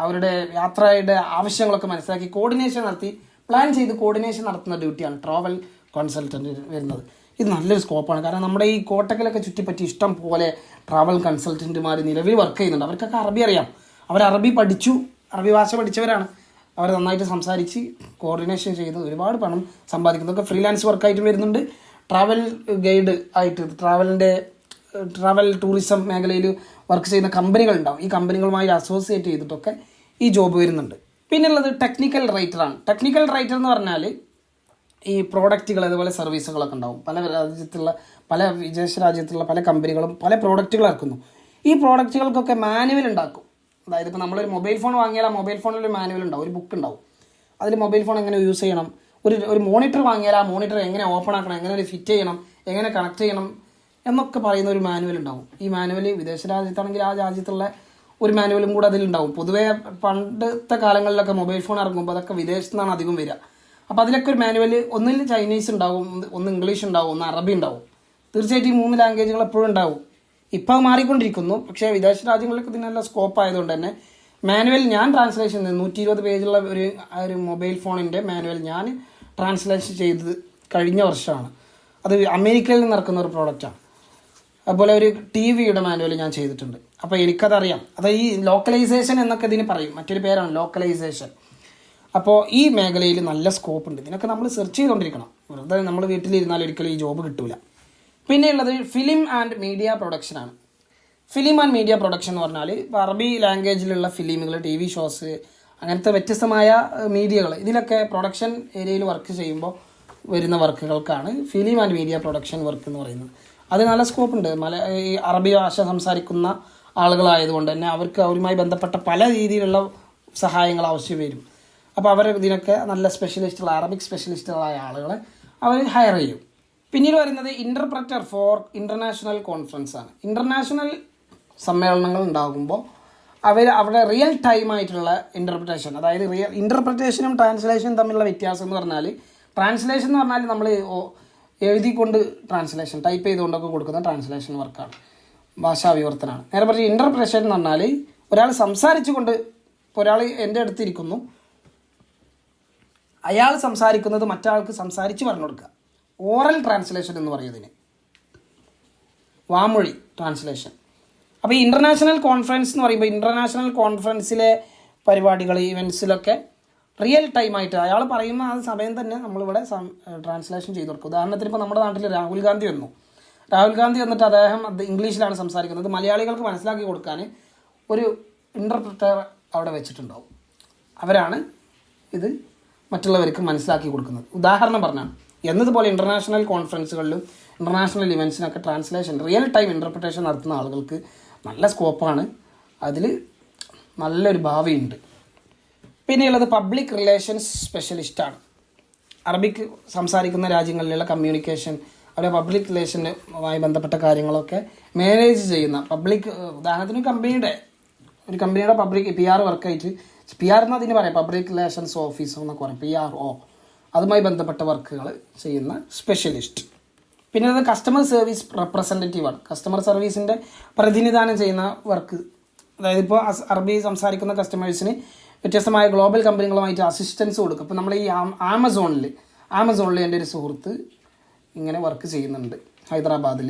അവരുടെ യാത്രയുടെ ആവശ്യങ്ങളൊക്കെ മനസ്സിലാക്കി കോർഡിനേഷൻ നടത്തി പ്ലാൻ ചെയ്ത് കോർഡിനേഷൻ നടത്തുന്ന ഡ്യൂട്ടിയാണ് ട്രാവൽ കൺസൾട്ടൻ്റ് വരുന്നത്. ഇത് നല്ലൊരു സ്കോപ്പാണ്. കാരണം നമ്മുടെ ഈ കോട്ടക്കലൊക്കെ ചുറ്റിപ്പറ്റി ഇഷ്ടം പോലെ ട്രാവൽ കൺസൾട്ടൻറ്റുമാർ നിലവിൽ വർക്ക് ചെയ്യുന്നുണ്ട്. അവർക്കൊക്കെ അറബി അറിയാം, അവർ അറബി പഠിച്ചു, അറബി ഭാഷ പഠിച്ചവരാണ്. അവർ നന്നായിട്ട് സംസാരിച്ച് കോർഡിനേഷൻ ചെയ്ത് ഒരുപാട് പണം സമ്പാദിക്കുന്നതൊക്കെ ഫ്രീലാൻസ് വർക്കായിട്ട് വരുന്നുണ്ട്. ട്രാവൽ ഗൈഡ് ആയിട്ട് ട്രാവൽ ടൂറിസം മേഖലയിൽ വർക്ക് ചെയ്യുന്ന കമ്പനികളുണ്ടാവും. ഈ കമ്പനികളുമായി അസോസിയേറ്റ് ചെയ്തിട്ടൊക്കെ ഈ ജോബ് വരുന്നുണ്ട്. പിന്നുള്ളത് ടെക്നിക്കൽ റൈറ്ററാണ്. ടെക്നിക്കൽ റൈറ്റർ എന്ന് പറഞ്ഞാൽ ഈ പ്രോഡക്റ്റുകൾ അതുപോലെ സർവീസുകളൊക്കെ ഉണ്ടാവും. പല വിദേശ രാജ്യത്തുള്ള പല കമ്പനികളും പല പ്രോഡക്റ്റുകൾ ഇറക്കുന്നു. ഈ പ്രോഡക്റ്റുകൾക്കൊക്കെ മാനുവൽ ഉണ്ടാക്കും. അതായത് ഇപ്പോൾ നമ്മളൊരു മൊബൈൽ ഫോൺ വാങ്ങിയാൽ ആ മൊബൈൽ ഫോണിലൊരു മാനുവൽ ഉണ്ടാവും, ഒരു ബുക്ക് ഉണ്ടാവും. അതിൽ മൊബൈൽ ഫോൺ എങ്ങനെ യൂസ് ചെയ്യണം, ഒരു മോണിറ്റർ വാങ്ങിയാൽ ആ മോണിറ്റർ എങ്ങനെ ഓപ്പൺ ആക്കണം, എങ്ങനെ ഒരു ഫിറ്റ് ചെയ്യണം, എങ്ങനെ കണക്ട് ചെയ്യണം എന്നൊക്കെ പറയുന്ന ഒരു മാനുവൽ ഉണ്ടാവും. ഈ മാനുവൽ വിദേശ രാജ്യത്താണെങ്കിൽ ആ രാജ്യത്തുള്ള ഒരു മാനുവലും കൂടെ അതിലുണ്ടാവും. പൊതുവേ പണ്ടത്തെ കാലങ്ങളിലൊക്കെ മൊബൈൽ ഫോൺ ഇറങ്ങുമ്പോൾ അതൊക്കെ വിദേശത്തു നിന്നാണ് അധികം വരിക. അപ്പോൾ അതിലൊക്കെ ഒരു മാനുവൽ ഒന്നിൽ ചൈനീസ് ഉണ്ടാവും, ഒന്ന് ഇംഗ്ലീഷ് ഉണ്ടാവും, ഒന്ന് അറബി ഉണ്ടാവും. തീർച്ചയായിട്ടും ഈ 3 ലാംഗ്വേജുകൾ എപ്പോഴും ഉണ്ടാവും. ഇപ്പോൾ മാറിക്കൊണ്ടിരിക്കുന്നു. പക്ഷേ വിദേശ രാജ്യങ്ങളിലൊക്കെ ഇതിനുള്ള സ്കോപ്പ് ആയതുകൊണ്ട് തന്നെ മാനുവൽ ഞാൻ ട്രാൻസ്ലേഷൻ 120 പേജുള്ള ഒരു മൊബൈൽ ഫോണിൻ്റെ മാനുവൽ ഞാൻ ട്രാൻസ്ലേഷൻ ചെയ്തത് കഴിഞ്ഞ വർഷമാണ്. അത് അമേരിക്കയിൽ നിന്ന് ഇറക്കുന്ന ഒരു പ്രോഡക്റ്റാണ്. അതുപോലെ ഒരു TV യുടെ മാനുവൽ ഞാൻ ചെയ്തിട്ടുണ്ട്. അപ്പോൾ എനിക്കതറിയാം. അത് ഈ ലോക്കലൈസേഷൻ എന്നൊക്കെ ഇതിന് പറയും, മറ്റൊരു പേരാണ് ലോക്കലൈസേഷൻ. അപ്പോൾ ഈ മേഖലയിൽ നല്ല സ്കോപ്പ് ഉണ്ട്. ഇതിനൊക്കെ നമ്മൾ സെർച്ച് ചെയ്തുകൊണ്ടിരിക്കണം. വെറുതെ നമ്മൾ വീട്ടിലിരുന്നാൽ ഒരിക്കലും ഈ ജോബ് കിട്ടില്ല. പിന്നെയുള്ളത് ഫിലിം ആൻഡ് മീഡിയ പ്രൊഡക്ഷനാണ്. ഫിലിം ആൻഡ് മീഡിയ പ്രൊഡക്ഷൻ എന്ന് പറഞ്ഞാൽ അറബി ലാംഗ്വേജിലുള്ള ഫിലിമുകൾ, TV ഷോസ്, അങ്ങനത്തെ വ്യത്യസ്തമായ മീഡിയകൾ, ഇതിലൊക്കെ പ്രൊഡക്ഷൻ ഏരിയയിൽ വർക്ക് ചെയ്യുമ്പോൾ വരുന്ന വർക്കുകൾക്കാണ് film and media production work എന്ന് പറയുന്നത്. അത് നല്ല സ്കോപ്പ് ഉണ്ട്. ഈ അറബി ഭാഷ സംസാരിക്കുന്ന ആളുകളായതുകൊണ്ട് തന്നെ അവരുമായി ബന്ധപ്പെട്ട പല രീതിയിലുള്ള സഹായങ്ങൾ ആവശ്യം വരും. അപ്പോൾ അവർ ഇതിനൊക്കെ നല്ല സ്പെഷ്യലിസ്റ്റുകൾ, അറബിക് സ്പെഷ്യലിസ്റ്റുകളായ ആളുകളെ അവർ ഹയർ ചെയ്യും. പിന്നീട് വരുന്നത് ഇൻ്റർപ്രറ്റർ ഫോർ ഇൻ്റർനാഷണൽ കോൺഫറൻസ് ആണ്. ഇൻ്റർനാഷണൽ സമ്മേളനങ്ങൾ ഉണ്ടാകുമ്പോൾ അവിടെ റിയൽ ടൈമായിട്ടുള്ള ഇൻ്റർപ്രിറ്റേഷൻ, അതായത് ഇൻ്റർപ്രിറ്റേഷനും ട്രാൻസ്ലേഷനും തമ്മിലുള്ള വ്യത്യാസം എന്ന് പറഞ്ഞാൽ, ട്രാൻസ്ലേഷൻ എന്ന് പറഞ്ഞാൽ നമ്മൾ എഴുതിക്കൊണ്ട് ട്രാൻസ്ലേഷൻ, ടൈപ്പ് ചെയ്തുകൊണ്ടൊക്കെ കൊടുക്കുന്ന ട്രാൻസ്ലേഷൻ വർക്കാണ്, ഭാഷാ വിവർത്തനമാണ്. നേരെ പറഞ്ഞ് ഇൻ്റർപ്രിറ്റേഷൻ എന്ന് പറഞ്ഞാൽ ഒരാൾ സംസാരിച്ചുകൊണ്ട്, ഒരാൾ എൻ്റെ അടുത്തിരിക്കുന്നു, അയാൾ സംസാരിക്കുന്നത് മറ്റാൾക്ക് സംസാരിച്ച് പറഞ്ഞു കൊടുക്കുക. ഓറൽ ട്രാൻസ്ലേഷൻ എന്ന് പറയുന്നതിന്, വാമൊഴി ട്രാൻസ്ലേഷൻ. അപ്പോൾ ഈ ഇൻ്റർനാഷണൽ കോൺഫറൻസ് എന്ന് പറയുമ്പോൾ ഇൻ്റർനാഷണൽ കോൺഫറൻസിലെ പരിപാടികൾ, ഇവൻറ്റ്സിലൊക്കെ റിയൽ ടൈമായിട്ട് അയാൾ പറയുന്ന ആ സമയം തന്നെ നമ്മളിവിടെ ട്രാൻസ്ലേഷൻ ചെയ്ത് കൊടുക്കും. ഉദാഹരണത്തിന് ഇപ്പോൾ നമ്മുടെ നാട്ടിൽ രാഹുൽ ഗാന്ധി വന്നിട്ട് അദ്ദേഹം ഇംഗ്ലീഷിലാണ് സംസാരിക്കുന്നത്. മലയാളികൾക്ക് മനസ്സിലാക്കി കൊടുക്കാൻ ഒരു ഇൻ്റർപ്രിറ്റർ അവിടെ വെച്ചിട്ടുണ്ടാവും. അവരാണ് ഇത് മറ്റുള്ളവർക്ക് മനസ്സിലാക്കി കൊടുക്കുന്നത്. ഉദാഹരണം പറഞ്ഞാൽ, എന്നതുപോലെ ഇൻ്റർനാഷണൽ കോൺഫറൻസുകളിലും ഇൻ്റർനാഷണൽ ഇവൻറ്റ്സിനൊക്കെ ട്രാൻസ്ലേഷൻ, റിയൽ ടൈം ഇൻ്റർപ്രിറ്റേഷൻ നടത്തുന്ന ആളുകൾക്ക് നല്ല സ്കോപ്പാണ്. അതിൽ നല്ലൊരു ഭാവിയുണ്ട്. പിന്നെയുള്ളത് പബ്ലിക് റിലേഷൻസ് സ്പെഷ്യലിസ്റ്റാണ്. അറബിക് സംസാരിക്കുന്ന രാജ്യങ്ങളിലുള്ള കമ്മ്യൂണിക്കേഷൻ, അവരുടെ പബ്ലിക് റിലേഷനുമായി ബന്ധപ്പെട്ട കാര്യങ്ങളൊക്കെ മാനേജ് ചെയ്യുന്ന ഉദാഹരണത്തിന് ഒരു കമ്പനിയുടെ പബ്ലിക് PR വർക്കായിട്ട്, PR എന്ന് അതിന് പറയാം, പബ്ലിക് റിലേഷൻസ് ഓഫീസർ എന്നൊക്കെ പറയും, PRO, അതുമായി ബന്ധപ്പെട്ട വർക്കുകൾ ചെയ്യുന്ന സ്പെഷ്യലിസ്റ്റ്. പിന്നെ അത് കസ്റ്റമർ സർവീസ് റെപ്രസെൻറ്റേറ്റീവാണ്. കസ്റ്റമർ സർവീസിൻ്റെ പ്രതിനിധാനം ചെയ്യുന്ന വർക്ക്. അതായത് ഇപ്പോൾ അറബി സംസാരിക്കുന്ന കസ്റ്റമേഴ്സിന് വ്യത്യസ്തമായ ഗ്ലോബൽ കമ്പനികളുമായിട്ട് അസിസ്റ്റൻസ് കൊടുക്കും. അപ്പോൾ നമ്മൾ ഈ ആമസോണിൽ എൻ്റെ ഒരു സുഹൃത്ത് ഇങ്ങനെ വർക്ക് ചെയ്യുന്നുണ്ട്. ഹൈദരാബാദ്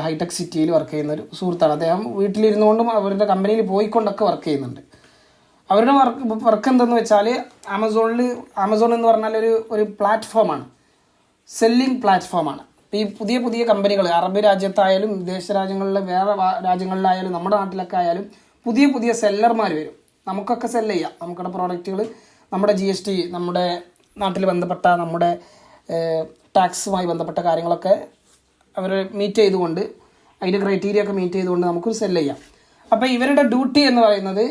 ഹൈടെക് സിറ്റിയിൽ വർക്ക് ചെയ്യുന്ന ഒരു സുഹൃത്താണ്. അദ്ദേഹം വീട്ടിലിരുന്നുകൊണ്ടും അവരുടെ കമ്പനിയിൽ പോയിക്കൊണ്ടൊക്കെ വർക്ക് ചെയ്യുന്നുണ്ട്. അവരുടെ വർക്ക് എന്തെന്ന് വെച്ചാൽ, ആമസോൺ എന്ന് പറഞ്ഞാൽ ഒരു പ്ലാറ്റ്ഫോമാണ്, സെല്ലിംഗ് പ്ലാറ്റ്ഫോമാണ്. ഈ പുതിയ കമ്പനികൾ അറബ് രാജ്യത്തായാലും വിദേശ രാജ്യങ്ങളിലെ വേറെ രാജ്യങ്ങളിലായാലും നമ്മുടെ നാട്ടിലൊക്കെ ആയാലും പുതിയ സെല്ലർമാർ വരും. നമുക്കൊക്കെ സെല്ല് ചെയ്യാം. നമുക്കുടെ പ്രോഡക്റ്റുകൾ, നമ്മുടെ GST, നമ്മുടെ നാട്ടിൽ ബന്ധപ്പെട്ട നമ്മുടെ ടാക്സുമായി ബന്ധപ്പെട്ട കാര്യങ്ങളൊക്കെ അവർ മീറ്റ് ചെയ്തുകൊണ്ട്, അതിൻ്റെ ക്രൈറ്റീരിയ ഒക്കെ മീറ്റ് ചെയ്തുകൊണ്ട് നമുക്ക് സെല്ല് ചെയ്യാം. അപ്പോൾ ഇവരുടെ ഡ്യൂട്ടി എന്ന് പറയുന്നത്,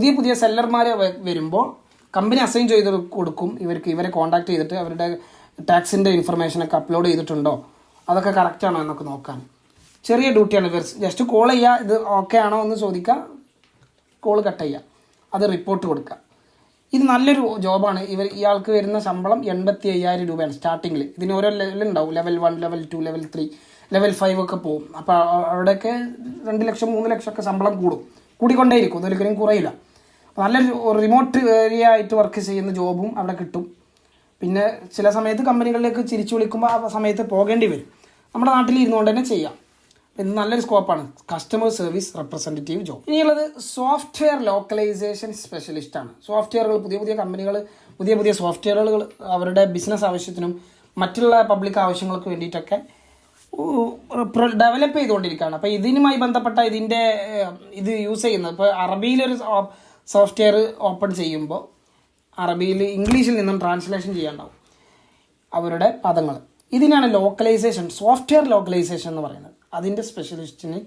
ഈ പുതിയ സെല്ലർമാർ വരുമ്പോൾ കമ്പനി അസൈൻ ചെയ്ത് കൊടുക്കും ഇവരെ കോൺടാക്ട് ചെയ്തിട്ട് അവരുടെ ടാക്സിൻ്റെ ഇൻഫർമേഷനൊക്കെ അപ്ലോഡ് ചെയ്തിട്ടുണ്ടോ, അതൊക്കെ കറക്റ്റാണോ എന്നൊക്കെ നോക്കാൻ. ചെറിയ ഡ്യൂട്ടിയാണ്. ജസ്റ്റ് കോൾ ചെയ്യുക, ഇത് ഓക്കെ ആണോ എന്ന് ചോദിക്കുക, കോൾ കട്ട് ചെയ്യുക, അത് റിപ്പോർട്ട് കൊടുക്കുക. ഇത് നല്ലൊരു ജോബാണ്. ഇയാൾക്ക് വരുന്ന ശമ്പളം 85,000 രൂപയാണ് സ്റ്റാർട്ടിങ്ങിൽ. ഇതിന് ഓരോ ലെവലുണ്ടാവും, ലെവൽ 1, ലെവൽ 2, ലെവൽ 3, ലെവൽ 5 ഒക്കെ പോകും. അപ്പോൾ അവിടെയൊക്കെ 2 ലക്ഷം 3 ലക്ഷം ഒക്കെ ശമ്പളം കൂടിക്കൊണ്ടേയിരിക്കും, അതൊരിക്കലും കുറയില്ല. നല്ലൊരു റിമോട്ട് ഏരിയ ആയിട്ട് വർക്ക് ചെയ്യുന്ന ജോബും അവിടെ കിട്ടും. പിന്നെ ചില സമയത്ത് കമ്പനികളിലേക്ക് തിരിച്ചു വിളിക്കുമ്പോൾ ആ സമയത്ത് പോകേണ്ടി വരും. നമ്മുടെ നാട്ടിൽ ഇരുന്നുകൊണ്ട് തന്നെ ചെയ്യാം. ഇത് നല്ലൊരു സ്കോപ്പാണ്, കസ്റ്റമർ സർവീസ് റെപ്രസെൻറ്റേറ്റീവ് ജോബ്. ഇനിയുള്ളത് സോഫ്റ്റ്വെയർ ലോക്കലൈസേഷൻ സ്പെഷ്യലിസ്റ്റാണ്. സോഫ്റ്റ്വെയറുകൾ, പുതിയ കമ്പനികൾ പുതിയ സോഫ്റ്റ്വെയറുകൾ അവരുടെ ബിസിനസ് ആവശ്യത്തിനും മറ്റുള്ള പബ്ലിക് ആവശ്യങ്ങൾക്ക് വേണ്ടിയിട്ടൊക്കെ ഡെവലപ്പ് ചെയ്തുകൊണ്ടിരിക്കുകയാണ്. അപ്പോൾ ഇതിനുമായി ബന്ധപ്പെട്ട ഇത് യൂസ് ചെയ്യുന്നത്, ഇപ്പോൾ അറബിയിലൊരു സോഫ്റ്റ്വെയർ ഓപ്പൺ ചെയ്യുമ്പോൾ ഇംഗ്ലീഷിൽ നിന്നും ട്രാൻസ്ലേഷൻ ചെയ്യാനുണ്ടാവും അവരുടെ പദങ്ങൾ. ഇതിനാണ് ലോക്കലൈസേഷൻ, സോഫ്റ്റ്വെയർ ലോക്കലൈസേഷൻ എന്ന് പറയുന്നത്. അതിൻ്റെ സ്പെഷ്യലിസ്റ്റിന്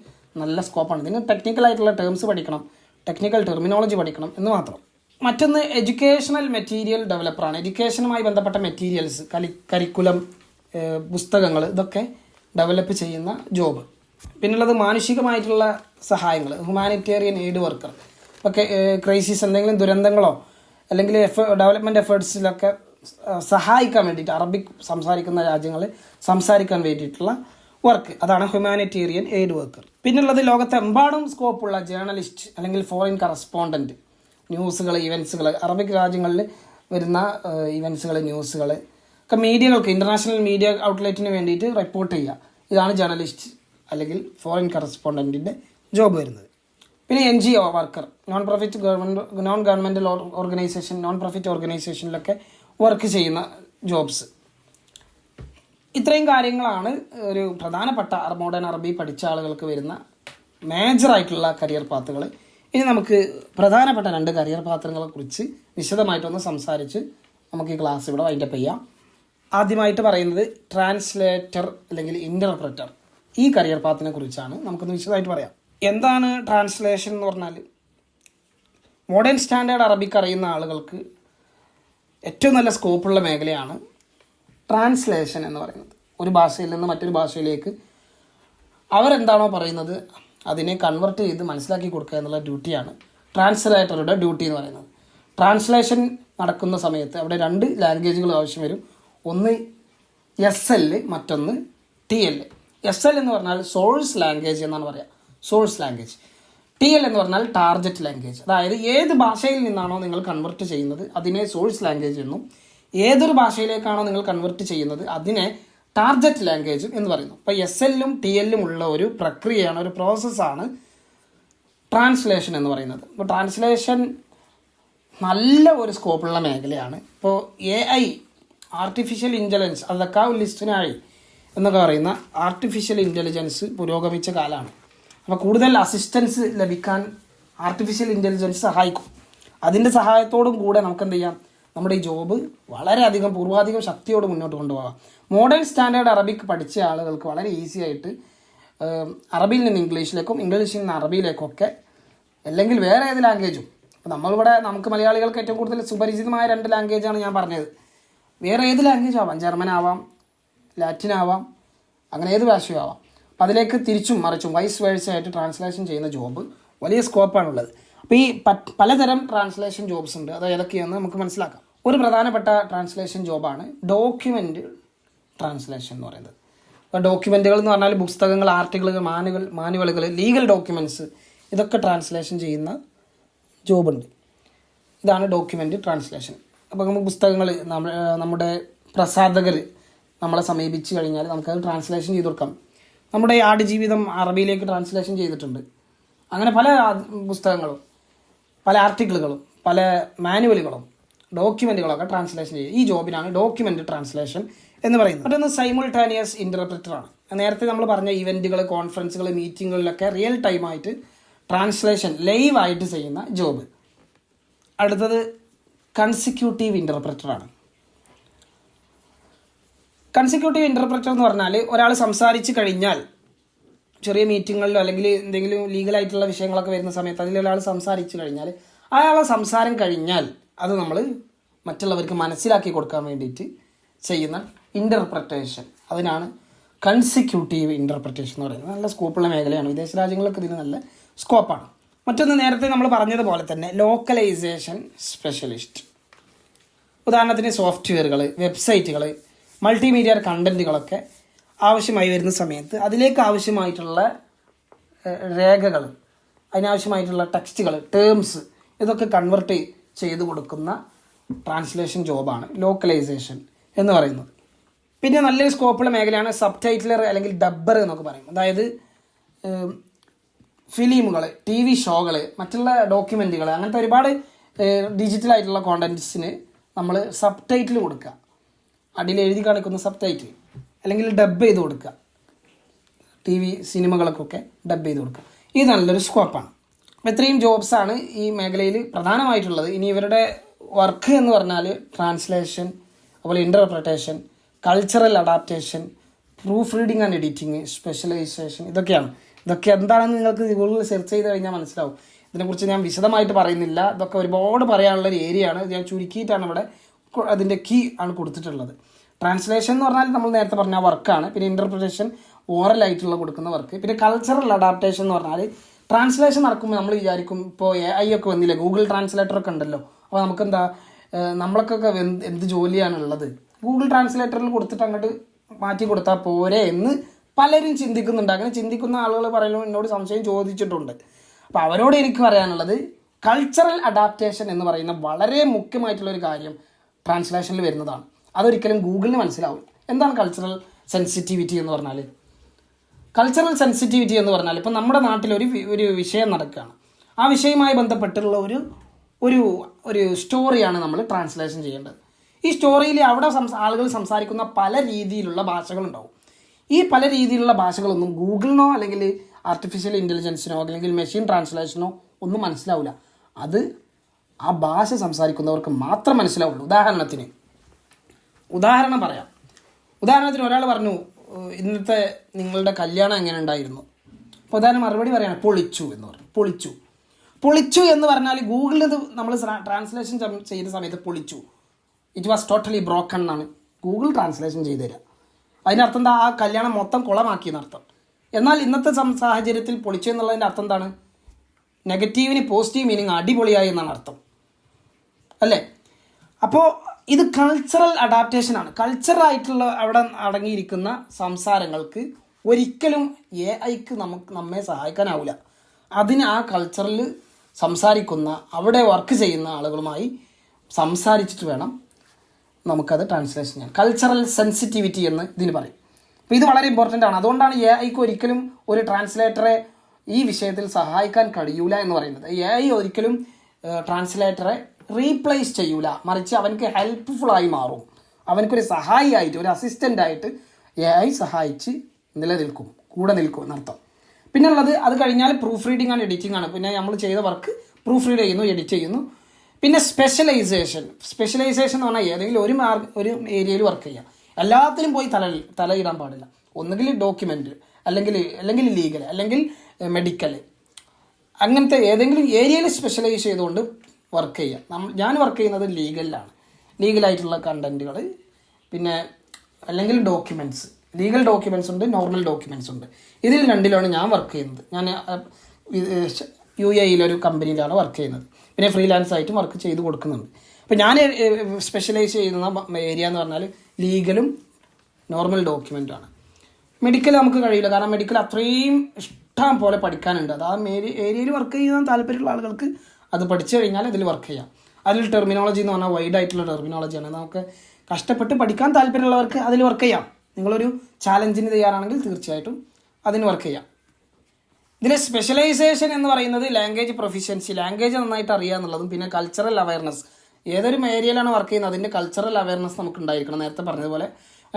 നല്ല സ്കോപ്പാണ്. ഇതിന് ടെക്നിക്കലായിട്ടുള്ള ടേംസ് പഠിക്കണം, ടെക്നിക്കൽ ടെർമിനോളജി പഠിക്കണം എന്ന് മാത്രം. മറ്റൊന്ന് എഡ്യൂക്കേഷണൽ മെറ്റീരിയൽ ഡെവലപ്പറാണ്. എഡ്യൂക്കേഷനുമായി ബന്ധപ്പെട്ട മെറ്റീരിയൽസ്, കരിക്കുലം, പുസ്തകങ്ങൾ, ഇതൊക്കെ ഡെവലപ്പ് ചെയ്യുന്ന ജോബ്. പിന്നുള്ളത് മാനുഷികമായിട്ടുള്ള സഹായങ്ങൾ, ഹ്യൂമാനിറ്റേറിയൻ എയ്ഡ് വർക്കർ. ഒക്കെ ക്രൈസിസ്, എന്തെങ്കിലും ദുരന്തങ്ങളോ അല്ലെങ്കിൽ ഡെവലപ്മെൻറ്റ് എഫേർട്സിലൊക്കെ സഹായിക്കാൻ വേണ്ടിയിട്ട് അറബിക് സംസാരിക്കുന്ന രാജ്യങ്ങളിൽ സംസാരിക്കാൻ വേണ്ടിയിട്ടുള്ള വർക്ക്, അതാണ് ഹ്യൂമാനിറ്റേറിയൻ എയ്ഡ് വർക്കർ. പിന്നുള്ളത് ലോകത്തെമ്പാടും സ്കോപ്പുള്ള ജേർണലിസ്റ്റ് അല്ലെങ്കിൽ ഫോറിൻ കറസ്പോണ്ടൻറ്റ്. ന്യൂസുകൾ, ഇവൻറ്റ്സുകൾ, അറബിക് രാജ്യങ്ങളിൽ വരുന്ന ഇവൻറ്റ്സുകൾ, ന്യൂസുകൾ ഒക്കെ മീഡിയകൾക്ക്, ഇൻ്റർനാഷണൽ മീഡിയ ഔട്ട്ലെറ്റിന് വേണ്ടിയിട്ട് റിപ്പോർട്ട് ചെയ്യുക. ഇതാണ് ജേർണലിസ്റ്റ് അല്ലെങ്കിൽ ഫോറിൻ കറസ്പോണ്ടൻറ്റിൻ്റെ ജോബ് വരുന്നത്. പിന്നെ NGO worker, non governmental organisation, non profit ഓർഗനൈസേഷനിലൊക്കെ വർക്ക് ചെയ്യുന്ന ജോബ്സ്. ഇത്രയും കാര്യങ്ങളാണ് ഒരു പ്രധാനപ്പെട്ട മോഡേൺ അറബി പഠിച്ച ആളുകൾക്ക് വരുന്ന മേജറായിട്ടുള്ള കരിയർ പാത്തുകൾ. ഇനി നമുക്ക് പ്രധാനപ്പെട്ട 2 കരിയർ പാത്തുകളെ കുറിച്ച് വിശദമായിട്ടൊന്ന് സംസാരിച്ച് നമുക്ക് ഈ ക്ലാസ് ഇവിടെ വൈൻഡപ്പ് ചെയ്യാം. ആദ്യമായിട്ട് പറയുന്നത് ട്രാൻസ്ലേറ്റർ അല്ലെങ്കിൽ ഇൻ്റർപ്രറ്റർ. ഈ കരിയർ പാത്തിനെ കുറിച്ചാണ് നമുക്കൊന്ന് വിശദമായിട്ട് പറയാം. എന്താണ് ട്രാൻസ്ലേഷൻ എന്ന് പറഞ്ഞാൽ? മോഡേൺ സ്റ്റാൻഡേർഡ് അറബിക്ക് അറിയുന്ന ആളുകൾക്ക് ഏറ്റവും നല്ല സ്കോപ്പുള്ള മേഖലയാണ് ട്രാൻസ്ലേഷൻ എന്ന് പറയുന്നത്. ഒരു ഭാഷയിൽ നിന്ന് മറ്റൊരു ഭാഷയിലേക്ക് അവരെന്താണോ പറയുന്നത് അതിനെ കൺവെർട്ട് ചെയ്ത് മനസ്സിലാക്കി കൊടുക്കുക എന്നുള്ള ഡ്യൂട്ടിയാണ് ട്രാൻസ്ലേറ്ററുടെ ഡ്യൂട്ടി എന്ന് പറയുന്നത്. ട്രാൻസ്ലേഷൻ നടക്കുന്ന സമയത്ത് അവിടെ 2 ലാംഗ്വേജുകൾ ആവശ്യം വരും. ഒന്ന് SL, മറ്റൊന്ന് TL. SL എന്ന് പറഞ്ഞാൽ സോഴ്സ് ലാംഗ്വേജ് എന്നാണ് പറയുക, സോഴ്സ് ലാംഗ്വേജ്. TL എന്ന് പറഞ്ഞാൽ ടാർഗറ്റ് ലാംഗ്വേജ്. അതായത് ഏത് ഭാഷയിൽ നിന്നാണോ നിങ്ങൾ കൺവെർട്ട് ചെയ്യുന്നത് അതിനെ സോഴ്സ് ലാംഗ്വേജ് എന്നും, ഏതൊരു ഭാഷയിലേക്കാണോ നിങ്ങൾ കൺവെർട്ട് ചെയ്യുന്നത് അതിനെ ടാർഗറ്റ് ലാംഗ്വേജ് എന്ന് പറയുന്നു. അപ്പോൾ SL-ഉം TL-ഉം ഉള്ള ഒരു പ്രക്രിയയാണ്, ഒരു പ്രോസസ്സാണ് ട്രാൻസ്ലേഷൻ എന്ന് പറയുന്നത്. അപ്പോൾ ട്രാൻസ്ലേഷൻ നല്ല ഒരു സ്കോപ്പുള്ള മേഖലയാണ്. ഇപ്പോൾ AI, ആർട്ടിഫിഷ്യൽ ഇൻ്റലിജൻസ്, അതൊക്കെ ലിസ്റ്റിനായി എന്നൊക്കെ പറയുന്ന ആർട്ടിഫിഷ്യൽ ഇൻ്റലിജൻസ് പുരോഗമിച്ച കാലമാണ്. അപ്പോൾ കൂടുതൽ അസിസ്റ്റൻസ് ലഭിക്കാൻ ആർട്ടിഫിഷ്യൽ ഇൻ്റലിജൻസ് സഹായിക്കും. അതിൻ്റെ സഹായത്തോടും കൂടെ നമുക്ക് എന്ത് ചെയ്യാം, നമ്മുടെ ഈ ജോബ് വളരെയധികം പൂർവാധികം ശക്തിയോട് മുന്നോട്ട് കൊണ്ടുപോകാം. മോഡേൺ സ്റ്റാൻഡേർഡ് അറബിക്ക് പഠിച്ച ആളുകൾക്ക് വളരെ ഈസി ആയിട്ട് അറബിയിൽ നിന്ന് ഇംഗ്ലീഷിലേക്കും ഇംഗ്ലീഷിൽ നിന്ന് അറബിയിലേക്കൊക്കെ, അല്ലെങ്കിൽ വേറെ ഏത് ലാംഗ്വേജും, അപ്പോൾ നമ്മളിവിടെ നമുക്ക് മലയാളികൾക്ക് ഏറ്റവും കൂടുതൽ സുപരിചിതമായ 2 ലാംഗ്വേജാണ് ഞാൻ പറഞ്ഞത്. വേറെ ഏത് ലാംഗ്വേജ് ആവാം, ജർമ്മൻ ആവാം, ലാറ്റിൻ ആവാം, അങ്ങനെ ഏത് ഭാഷയും ആവാം. അപ്പോൾ അതിലേക്ക് തിരിച്ചും മറിച്ചും വൈസ് വേഴ്സ ആയിട്ട് ട്രാൻസ്ലേഷൻ ചെയ്യുന്ന ജോബ് വലിയ സ്കോപ്പാണുള്ളത്. അപ്പോൾ ഈ പലതരം ട്രാൻസ്ലേഷൻ ജോബ്സ് ഉണ്ട്. അത് ഏതൊക്കെയാണെന്ന് നമുക്ക് മനസ്സിലാക്കാം. ഒരു പ്രധാനപ്പെട്ട ട്രാൻസ്ലേഷൻ ജോബാണ് ഡോക്യുമെൻ്റ് ട്രാൻസ്ലേഷൻ എന്ന് പറയുന്നത്. അപ്പോൾ ഡോക്യുമെൻറ്റുകൾ എന്ന് പറഞ്ഞാൽ പുസ്തകങ്ങൾ, ആർട്ടിക്കിളുകൾ, മാനുവലുകൾ, ലീഗൽ ഡോക്യുമെൻറ്റ്സ്, ഇതൊക്കെ ട്രാൻസ്ലേഷൻ ചെയ്യുന്ന ജോബുണ്ട്. ഇതാണ് ഡോക്യുമെൻ്റ് ട്രാൻസ്ലേഷൻ. അപ്പോൾ നമുക്ക് പുസ്തകങ്ങൾ നമ്മുടെ പ്രസാധകർ നമ്മളെ സമീപിച്ച് കഴിഞ്ഞാൽ നമുക്കത് ട്രാൻസ്ലേഷൻ ചെയ്ത് കൊടുക്കാം. നമ്മുടെ ആടുജീവിതം അറബിയിലേക്ക് ട്രാൻസ്ലേഷൻ ചെയ്തിട്ടുണ്ട്. അങ്ങനെ പല പുസ്തകങ്ങളും പല ആർട്ടിക്കിളുകളും പല മാനുവലുകളും ഡോക്യുമെൻറ്റുകളൊക്കെ ട്രാൻസ്ലേഷൻ ചെയ്യും. ഈ ജോബിനാണ് ഡോക്യുമെൻ്റ് ട്രാൻസ്ലേഷൻ എന്ന് പറയുന്നത്. മറ്റൊന്ന് സൈമുൾട്ടാനിയസ് ഇൻ്റർപ്രറ്ററാണ്. നേരത്തെ നമ്മൾ പറഞ്ഞ ഇവൻറ്റുകൾ, കോൺഫറൻസുകൾ, മീറ്റിങ്ങുകളിലൊക്കെ റിയൽ ടൈമായിട്ട് ട്രാൻസ്ലേഷൻ ലൈവായിട്ട് ചെയ്യുന്ന ജോബ്. അടുത്തത് കൺസിക്യൂട്ടീവ് ഇൻ്റർപ്രറ്ററാണ്. കൺസിക്യൂട്ടീവ് ഇൻ്റർപ്രറ്റർ എന്ന് പറഞ്ഞാൽ ഒരാൾ സംസാരിച്ച് കഴിഞ്ഞാൽ, ചെറിയ മീറ്റിങ്ങുകളിലോ അല്ലെങ്കിൽ എന്തെങ്കിലും ലീഗലായിട്ടുള്ള വിഷയങ്ങളൊക്കെ വരുന്ന സമയത്ത് അതിലൊരാൾ സംസാരിച്ച് കഴിഞ്ഞാൽ അയാളെ സംസാരം കഴിഞ്ഞാൽ അത് നമ്മൾ മറ്റുള്ളവർക്ക് മനസ്സിലാക്കി കൊടുക്കാൻ വേണ്ടിയിട്ട് ചെയ്യുന്ന ഇൻ്റർപ്രറ്റേഷൻ, അതിനാണ് കൺസിക്യൂട്ടീവ് ഇൻ്റർപ്രറ്റേഷൻ എന്ന് പറയുന്നത്. നല്ല സ്കോപ്പുള്ള മേഖലയാണ്. വിദേശ രാജ്യങ്ങൾക്ക് ഇതിന് നല്ല സ്കോപ്പാണ്. മറ്റൊന്ന് നേരത്തെ നമ്മൾ പറഞ്ഞതുപോലെ തന്നെ ലോക്കലൈസേഷൻ സ്പെഷ്യലിസ്റ്റ്. ഉദാഹരണത്തിന് സോഫ്റ്റ്വെയറുകൾ, വെബ്സൈറ്റുകൾ, മൾട്ടിമീഡിയ കണ്ടൻറ്റുകളൊക്കെ ആവശ്യമായി വരുന്ന സമയത്ത് അതിലേക്ക് ആവശ്യമായിട്ടുള്ള രേഖകൾ, അതിനാവശ്യമായിട്ടുള്ള ടെക്സ്റ്റുകൾ, ടേംസ്, ഇതൊക്കെ കൺവെർട്ട് ചെയ്ത് കൊടുക്കുന്ന ട്രാൻസ്ലേഷൻ ജോബാണ് ലോക്കലൈസേഷൻ എന്ന് പറയുന്നത്. പിന്നെ നല്ലൊരു സ്കോപ്പുള്ള മേഖലയാണ് സബ് ടൈറ്റിലർ അല്ലെങ്കിൽ ഡബ്ബർ എന്നൊക്കെ പറയും. അതായത് ഫിലിമുകൾ, TV ഷോകൾ, മറ്റുള്ള ഡോക്യുമെൻറ്റുകൾ, അങ്ങനത്തെ ഒരുപാട് ഡിജിറ്റലായിട്ടുള്ള കോണ്ടൻറ്റ്സിന് നമ്മൾ സബ് ടൈറ്റിൽ കൊടുക്കുക. അടിയിൽ എഴുതി കാണിക്കുന്ന സബ് ടൈറ്റിൽ, അല്ലെങ്കിൽ ഡബ് ചെയ്ത് കൊടുക്കുക. TV സിനിമകൾക്കൊക്കെ ഡബ് ചെയ്ത് കൊടുക്കുക. ഇത് നല്ലൊരു സ്കോപ്പാണ്. ഇത്രയും ജോബ്സാണ് ഈ മേഖലയിൽ പ്രധാനമായിട്ടുള്ളത്. ഇനി ഇവരുടെ വർക്ക് എന്ന് പറഞ്ഞാൽ ട്രാൻസ്ലേഷൻ, അതുപോലെ interpretation, cultural adaptation, proofreading and editing, specialization, ഇതൊക്കെയാണ്. ഇതൊക്കെ എന്താണെന്ന് നിങ്ങൾക്ക് ഗൂഗിളിൽ സെർച്ച് ചെയ്ത് കഴിഞ്ഞാൽ മനസ്സിലാവും. ഇതിനെക്കുറിച്ച് ഞാൻ വിശദമായിട്ട് പറയുന്നില്ല. ഇതൊക്കെ ഒരുപാട് പറയാനുള്ളൊരു ഏരിയയാണ്. ഞാൻ ചുരുക്കിയിട്ടാണ് ഇവിടെ അതിൻ്റെ കീ ആണ് കൊടുത്തിട്ടുള്ളത്. ട്രാൻസ്ലേഷൻ എന്ന് പറഞ്ഞാൽ നമ്മൾ നേരത്തെ പറഞ്ഞ വർക്കാണ്. പിന്നെ ഇൻ്റർപ്രിറ്റേഷൻ ഓറലായിട്ടുള്ള കൊടുക്കുന്ന വർക്ക്. പിന്നെ കൾച്ചറൽ അഡാപ്റ്റേഷൻ എന്ന് പറഞ്ഞാൽ ട്രാൻസ്ലേഷൻ നടക്കുമ്പോൾ നമ്മൾ വിചാരിക്കും ഇപ്പോൾ AI ഒക്കെ വന്നില്ലേ, ഗൂഗിൾ ട്രാൻസ്ലേറ്ററൊക്കെ ഉണ്ടല്ലോ, അപ്പോൾ നമുക്കെന്താ നമ്മൾക്കൊക്കെ എന്ത് ജോലിയാണുള്ളത്, ഗൂഗിൾ ട്രാൻസ്ലേറ്ററിൽ കൊടുത്തിട്ട് അങ്ങോട്ട് മാറ്റി കൊടുത്താൽ പോരെ എന്ന് പലരും ചിന്തിക്കുന്നുണ്ട്. അങ്ങനെ ചിന്തിക്കുന്ന ആളുകൾ പറയുമ്പോൾ എന്നോട് സംശയം ചോദിച്ചിട്ടുണ്ട്. അപ്പോൾ അവരോട് എനിക്ക് പറയാനുള്ളത് കൾച്ചറൽ അഡാപ്റ്റേഷൻ എന്ന് പറയുന്ന വളരെ മുഖ്യമായിട്ടുള്ളൊരു കാര്യം ട്രാൻസ്ലേഷനിൽ വരുന്നതാണ്. അതൊരിക്കലും ഗൂഗിളിന് മനസ്സിലാവില്ല. എന്താണ് കൾച്ചറൽ സെൻസിറ്റിവിറ്റി എന്ന് പറഞ്ഞാൽ? കൾച്ചറൽ സെൻസിറ്റിവിറ്റി എന്ന് പറഞ്ഞാൽ ഇപ്പം നമ്മുടെ നാട്ടിൽ ഒരു വിഷയം നടക്കുകയാണ്. ആ വിഷയവുമായി ബന്ധപ്പെട്ടുള്ള ഒരു സ്റ്റോറിയാണ് നമ്മൾ ട്രാൻസ്ലേഷൻ ചെയ്യേണ്ടത്. ഈ സ്റ്റോറിയിൽ അവിടെ ആളുകൾ സംസാരിക്കുന്ന പല രീതിയിലുള്ള ഭാഷകളുണ്ടാവും. ഈ പല രീതിയിലുള്ള ഭാഷകളൊന്നും ഗൂഗിളിനോ അല്ലെങ്കിൽ ആർട്ടിഫിഷ്യൽ ഇൻ്റലിജൻസിനോ അല്ലെങ്കിൽ മെഷീൻ ട്രാൻസ്ലേഷനോ ഒന്നും മനസ്സിലാവില്ല. അത് ആ ഭാഷ സംസാരിക്കുന്നവർക്ക് മാത്രം മനസ്സിലാവുള്ളൂ. ഉദാഹരണം പറയാം. ഉദാഹരണത്തിന് ഒരാൾ പറഞ്ഞു, ഇന്നത്തെ നിങ്ങളുടെ കല്യാണം എങ്ങനെ ഉണ്ടായിരുന്നു? അപ്പോൾ ഉദാഹരണം മറുപടി പറയാണ് പൊളിച്ചു എന്ന് പറഞ്ഞു. പൊളിച്ചു എന്ന് പറഞ്ഞാൽ ഗൂഗിളിൽ നമ്മൾ ട്രാൻസ്ലേഷൻ ചെയ്യുന്ന സമയത്ത് പൊളിച്ചു, ഇറ്റ് വാസ് ടോട്ടലി ബ്രോക്കൺ എന്നാണ് ഗൂഗിൾ ട്രാൻസ്ലേഷൻ ചെയ്തു തരിക. അതിനർത്ഥം എന്താ? ആ കല്യാണം മൊത്തം കുളമാക്കിയെന്നർത്ഥം. എന്നാൽ ഇന്നത്തെ സാഹചര്യത്തിൽ പൊളിച്ചു എന്നുള്ളതിൻ്റെ അർത്ഥം എന്താണ്? നെഗറ്റീവിന് പോസിറ്റീവ് മീനിങ് അടിപൊളിയായി എന്നാണ് അർത്ഥം, അല്ലേ? അപ്പോൾ ഇത് കൾച്ചറൽ അഡാപ്റ്റേഷനാണ്. കൾച്ചറായിട്ടുള്ള അവിടെ അടങ്ങിയിരിക്കുന്ന സംസാരങ്ങൾക്ക് ഒരിക്കലും AI-ക്ക് നമ്മെ സഹായിക്കാനാവില്ല. അതിന് ആ കൾച്ചറിൽ സംസാരിക്കുന്ന അവിടെ വർക്ക് ചെയ്യുന്ന ആളുകളുമായി സംസാരിച്ചിട്ട് വേണം നമുക്കത് ട്രാൻസ്ലേഷൻ ചെയ്യാൻ. കൾച്ചറൽ സെൻസിറ്റിവിറ്റി എന്ന് ഇതിന് പറയും. അപ്പോൾ ഇത് വളരെ ഇമ്പോർട്ടൻ്റ് ആണ്. അതുകൊണ്ടാണ് AI-ക്ക് ഒരിക്കലും ഒരു ട്രാൻസ്ലേറ്ററെ ഈ വിഷയത്തിൽ സഹായിക്കാൻ കഴിയൂല എന്ന് പറയുന്നത്. AI ഒരിക്കലും ട്രാൻസ്ലേറ്ററെ റീപ്ലേസ് ചെയ്യൂല, മറിച്ച് അവനക്ക് ഹെൽപ്ഫുള്ളായി മാറും. അവനക്കൊരു സഹായിയായിട്ട്, ഒരു അസിസ്റ്റൻ്റായിട്ട് AI സഹായിച്ച് കൂടെ നിൽക്കും എന്നർത്ഥം. പിന്നെ ഉള്ളത്, അത് കഴിഞ്ഞാൽ പ്രൂഫ് റീഡിംഗ് ആൻഡ് എഡിറ്റിംഗ് ആണ്. പിന്നെ നമ്മൾ ചെയ്ത വർക്ക് പ്രൂഫ് റീഡ് ചെയ്യുന്നു, എഡിറ്റ് ചെയ്യുന്നു. പിന്നെ സ്പെഷ്യലൈസേഷൻ എന്ന് പറഞ്ഞാൽ ഏതെങ്കിലും ഒരു ഏരിയയിൽ വർക്ക് ചെയ്യുക. എല്ലാത്തിനും പോയി തലയിടാൻ പാടില്ല. ഒന്നുകിൽ ഡോക്യുമെൻ്റ്, അല്ലെങ്കിൽ ലീഗൽ, അല്ലെങ്കിൽ മെഡിക്കൽ, അങ്ങനത്തെ ഏതെങ്കിലും ഏരിയയിൽ സ്പെഷ്യലൈസ് ചെയ്തുകൊണ്ട് വർക്ക് ചെയ്യുക. ഞാൻ വർക്ക് ചെയ്യുന്നത് ലീഗലായിട്ടുള്ള കണ്ടൻറ്റുകൾ, പിന്നെ അല്ലെങ്കിൽ ഡോക്യുമെൻറ്റ്സ്. ലീഗൽ ഡോക്യുമെൻറ്റ്സ് ഉണ്ട്, നോർമൽ ഡോക്യുമെൻറ്റ്സ് ഉണ്ട്. ഇതിൽ രണ്ടിലാണ് ഞാൻ വർക്ക് ചെയ്യുന്നത്. ഞാൻ UAE-യിലൊരു കമ്പനിയിലാണ് വർക്ക് ചെയ്യുന്നത്. പിന്നെ ഫ്രീലാൻസ് ആയിട്ടും വർക്ക് ചെയ്ത് കൊടുക്കുന്നുണ്ട്. അപ്പോൾ ഞാൻ സ്പെഷ്യലൈസ് ചെയ്യുന്ന ഏരിയ എന്ന് പറഞ്ഞാൽ ലീഗലും നോർമൽ ഡോക്യുമെൻ്റാണ്. മെഡിക്കൽ നമുക്ക് കഴിയില്ല, കാരണം മെഡിക്കൽ അത്രയും ഇഷ്ടം പോലെ പഠിക്കാനുണ്ട്. അത് ആ ഏരിയയിൽ വർക്ക് ചെയ്യാൻ താല്പര്യമുള്ള ആളുകൾക്ക് അത് പഠിച്ചു കഴിഞ്ഞാൽ അതിൽ വർക്ക് ചെയ്യാം. അതിൽ ടെർമിനോളജി എന്ന് പറഞ്ഞാൽ വൈഡ് ആയിട്ടുള്ള ടെർമിനോളജിയാണ്. നമുക്ക് കഷ്ടപ്പെട്ട് പഠിക്കാൻ താല്പര്യമുള്ളവർക്ക് അതിൽ വർക്ക് ചെയ്യാം. നിങ്ങളൊരു ചാലഞ്ചിന് തയ്യാറാണെങ്കിൽ തീർച്ചയായിട്ടും അതിന് വർക്ക് ചെയ്യാം. ഇതിലെ സ്പെഷ്യലൈസേഷൻ എന്ന് പറയുന്നത് ലാംഗ്വേജ് പ്രൊഫിഷ്യൻസി, ലാംഗ്വേജ് നന്നായിട്ട് അറിയുക എന്നുള്ളതും, പിന്നെ കൾച്ചറൽ അവയർനെസ്. ഏതൊരു ഏരിയയിലാണ് വർക്ക് ചെയ്യുന്നത് അതിൻ്റെ കൾച്ചറൽ അവയർനെസ് നമുക്ക് ഉണ്ടായിരിക്കണം. നേരത്തെ പറഞ്ഞതുപോലെ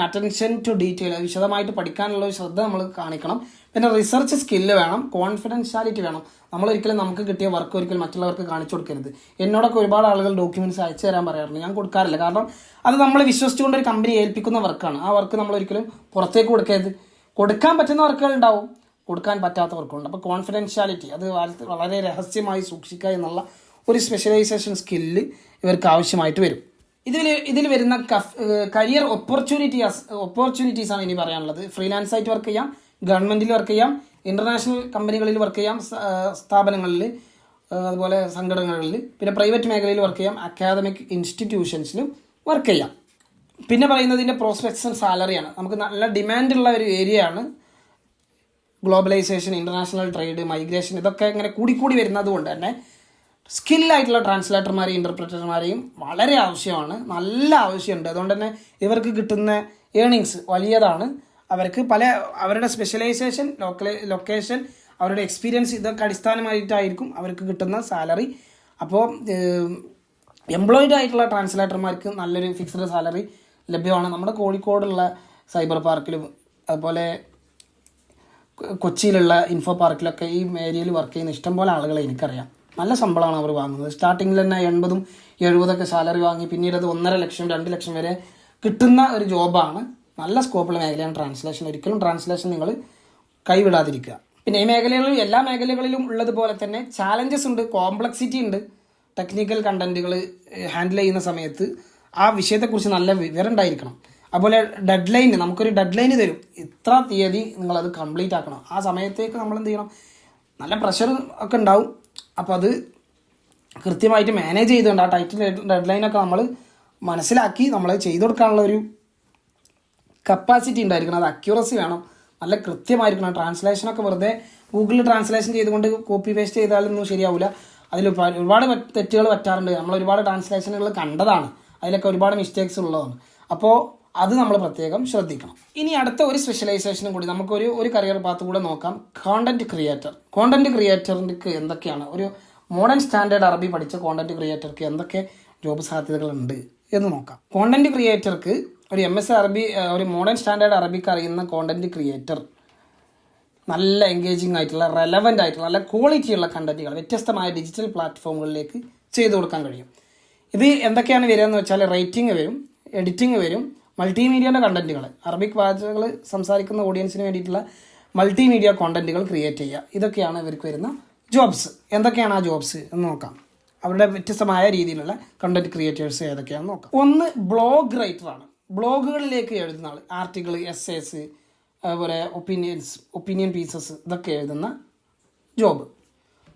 അറ്റൻഷൻ ടു ഡീറ്റെയിൽ, വിശദമായിട്ട് പഠിക്കാനുള്ള ഒരു ശ്രദ്ധ നമ്മൾ കാണിക്കണം. പിന്നെ റിസർച്ച് സ്കില്ല് വേണം, കോൺഫിഡൻഷ്യാലിറ്റി വേണം. നമ്മളൊരിക്കലും നമുക്ക് കിട്ടിയ വർക്ക് ഒരിക്കലും മറ്റുള്ളവർക്ക് കാണിച്ചു കൊടുക്കരുത്. എന്നോടൊക്കെ ഒരുപാട് ആളുകൾ ഡോക്യുമെൻറ്റ്സ് അയച്ചു തരാൻ പറയാറുണ്ട്. ഞാൻ കൊടുക്കാറില്ല, കാരണം അത് നമ്മൾ വിശ്വസിച്ചുകൊണ്ട് ഒരു കമ്പനി ഏൽപ്പിക്കുന്ന വർക്കാണ്. ആ വർക്ക് നമ്മളൊരിക്കലും പുറത്തേക്ക് കൊടുക്കരുത്. കൊടുക്കാൻ പറ്റുന്ന വർക്കുകൾ ഉണ്ടാവും, കൊടുക്കാൻ പറ്റാത്ത വർക്കുകളുണ്ട്. അപ്പോൾ കോൺഫിഡൻഷ്യാലിറ്റി അത് വളരെ രഹസ്യമായി സൂക്ഷിക്കുക എന്നുള്ള ഒരു സ്പെഷ്യലൈസേഷൻ സ്കില്ല് ഇവർക്ക് ആവശ്യമായിട്ട് വരും. ഇതിൽ വരുന്ന കരിയർ ഓപ്പർച്യൂണിറ്റീസ് ആണ് ഇനി പറയാനുള്ളത്. ഫ്രീലാൻസ് ആയിട്ട് വർക്ക് ചെയ്യാം, ഗവൺമെൻറ്റിൽ വർക്ക് ചെയ്യാം, ഇൻ്റർനാഷണൽ കമ്പനികളിൽ വർക്ക് ചെയ്യാം, സ്ഥാപനങ്ങളിൽ, അതുപോലെ സംഘടനകളിൽ, പിന്നെ പ്രൈവറ്റ് മേഖലയിൽ വർക്ക് ചെയ്യാം, അക്കാദമിക് ഇൻസ്റ്റിറ്റ്യൂഷൻസിലും വർക്ക് ചെയ്യാം. പിന്നെ പറയുന്നതിൻ്റെ പ്രോസ്പെക്ട്സ് ആൻഡ് സാലറിയാണ്. നമുക്ക് നല്ല ഡിമാൻഡുള്ള ഒരു ഏരിയയാണ് ഗ്ലോബലൈസേഷൻ, ഇൻ്റർനാഷണൽ ട്രേഡ്, മൈഗ്രേഷൻ. ഇതൊക്കെ ഇങ്ങനെ കൂടിക്കൂടി വരുന്നത് കൊണ്ട് തന്നെ സ്കില്ലായിട്ടുള്ള ട്രാൻസ്ലേറ്റർമാരെയും ഇൻ്റർപ്രറ്റർമാരെയും വളരെ ആവശ്യമാണ്, നല്ല ആവശ്യമുണ്ട്. അതുകൊണ്ട് തന്നെ ഇവർക്ക് കിട്ടുന്ന ഏണിങ്സ് വലിയതാണ്. അവർക്ക് അവരുടെ സ്പെഷ്യലൈസേഷൻ, ലൊക്കേഷൻ, അവരുടെ എക്സ്പീരിയൻസ്, ഇതൊക്കെ അടിസ്ഥാനമായിട്ടായിരിക്കും അവർക്ക് കിട്ടുന്ന സാലറി. അപ്പോൾ എംപ്ലോയിഡ് ആയിട്ടുള്ള ട്രാൻസ്ലേറ്റർമാർക്ക് നല്ലൊരു ഫിക്സ്ഡ് സാലറി ലഭ്യമാണ്. നമ്മുടെ കോഴിക്കോടുള്ള സൈബർ പാർക്കിലും അതുപോലെ കൊച്ചിയിലുള്ള ഇൻഫോ പാർക്കിലൊക്കെ ഈ ഏരിയയിൽ വർക്ക് ചെയ്യുന്ന ഇഷ്ടംപോലെ ആളുകളെ എനിക്കറിയാം. നല്ല ശമ്പളമാണ് അവർ വാങ്ങുന്നത്. സ്റ്റാർട്ടിങ്ങിൽ തന്നെ 80-70 സാലറി വാങ്ങി പിന്നീട് അത് 1.5 ലക്ഷം 2 ലക്ഷം വരെ കിട്ടുന്ന ഒരു ജോബാണ്. നല്ല സ്കോപ്പുള്ള മേഖലയാണ് ട്രാൻസ്ലേഷൻ. ഒരിക്കലും ട്രാൻസ്ലേഷൻ നിങ്ങൾ കൈവിടാതിരിക്കുക. പിന്നെ ഈ മേഖലകളിൽ, എല്ലാ മേഖലകളിലും ഉള്ളതുപോലെ തന്നെ ചാലഞ്ചസ് ഉണ്ട്, കോംപ്ലക്സിറ്റി ഉണ്ട്. ടെക്നിക്കൽ കണ്ടൻറ്റുകൾ ഹാൻഡിൽ ചെയ്യുന്ന സമയത്ത് ആ വിഷയത്തെക്കുറിച്ച് നല്ല വിവരം ഉണ്ടായിരിക്കണം. അതുപോലെ നമുക്കൊരു ഡെഡ് ലൈൻ തരും, ഇത്ര തീയതി നിങ്ങളത് കംപ്ലീറ്റ് ആക്കണം. ആ സമയത്തേക്ക് നമ്മൾ എന്ത് ചെയ്യണം, നല്ല പ്രഷർ ഒക്കെ ഉണ്ടാവും. അപ്പോൾ അത് കൃത്യമായിട്ട് മാനേജ് ചെയ്തുകൊണ്ട് ആ ടൈറ്റിൽ ഡെഡ് ലൈനൊക്കെ നമ്മൾ മനസ്സിലാക്കി നമ്മൾ ചെയ്തു കൊടുക്കാനുള്ള ഒരു കപ്പാസിറ്റി ഉണ്ടായിരിക്കണം. അത് അക്യൂറസി വേണം, നല്ല കൃത്യമായിരിക്കണം. ട്രാൻസ്ലേഷനൊക്കെ വെറുതെ ഗൂഗിളിൽ ട്രാൻസ്ലേഷൻ ചെയ്തുകൊണ്ട് കോപ്പി പേസ്റ്റ് ചെയ്താലൊന്നും ശരിയാവില്ല. അതിൽ ഒരുപാട് തെറ്റുകൾ പറ്റാറുണ്ട്. നമ്മൾ ഒരുപാട് ട്രാൻസ്ലേഷനുകൾ കണ്ടതാണ്, അതിലൊക്കെ ഒരുപാട് മിസ്റ്റേക്സ് ഉള്ളതാണ്. അപ്പോൾ അത് നമ്മൾ പ്രത്യേകം ശ്രദ്ധിക്കണം. ഇനി അടുത്ത ഒരു സ്പെഷ്യലൈസേഷനും കൂടി നമുക്കൊരു കരിയർ പാത്ത് കൂടെ നോക്കാം. Content creator. കോണ്ടന്റ് ക്രിയേറ്ററിക്ക് എന്തൊക്കെയാണ്, ഒരു മോഡേൺ സ്റ്റാൻഡേർഡ് അറബി പഠിച്ച കോണ്ടന്റ് ക്രിയേറ്റർക്ക് എന്തൊക്കെ ജോബ് സാധ്യതകളുണ്ട് എന്ന് നോക്കാം. കോണ്ടന്റ് ക്രിയേറ്റർക്ക് ഒരു MS അറബി, ഒരു മോഡേൺ സ്റ്റാൻഡേർഡ് അറബിക്ക് അറിയുന്ന കോണ്ടന്റ് ക്രിയേറ്റർ നല്ല എൻഗേജിങ് ആയിട്ടുള്ള, റെലവൻ്റ് ആയിട്ടുള്ള, നല്ല ക്വാളിറ്റിയുള്ള കണ്ടന്റുകൾ വ്യത്യസ്തമായ ഡിജിറ്റൽ പ്ലാറ്റ്ഫോമുകളിലേക്ക് ചെയ്തു കൊടുക്കാൻ കഴിയും. ഇത് എന്തൊക്കെയാണ് വരിക എന്ന് വെച്ചാൽ റൈറ്റിംഗ് വരും, എഡിറ്റിംഗ് വരും, മൾട്ടിമീഡിയയുടെ കണ്ടന്റുകൾ, അറബിക് ഭാഷകൾ സംസാരിക്കുന്ന ഓഡിയൻസിന് വേണ്ടിയിട്ടുള്ള മൾട്ടിമീഡിയ കോണ്ടന്റുകൾ ക്രിയേറ്റ് ചെയ്യുക. ഇതൊക്കെയാണ് ഇവർക്ക് വരുന്ന ജോബ്സ്. എന്തൊക്കെയാണ് ആ ജോബ്സ് എന്ന് നോക്കാം. അവരുടെ വ്യത്യസ്തമായ രീതിയിലുള്ള കണ്ടന്റ് ക്രിയേറ്റേഴ്സ് ഏതൊക്കെയാണെന്ന് നോക്കാം. ഒന്ന് ബ്ലോഗ് റൈറ്ററാണ്. ബ്ലോഗുകളിലേക്ക് എഴുതുന്ന ആൾ, ആർട്ടിക്കിൾ, എസ്സേസ്, അതുപോലെ ഒപ്പീനിയൻ പീസസ് ഇതൊക്കെ എഴുതുന്ന ജോബ്.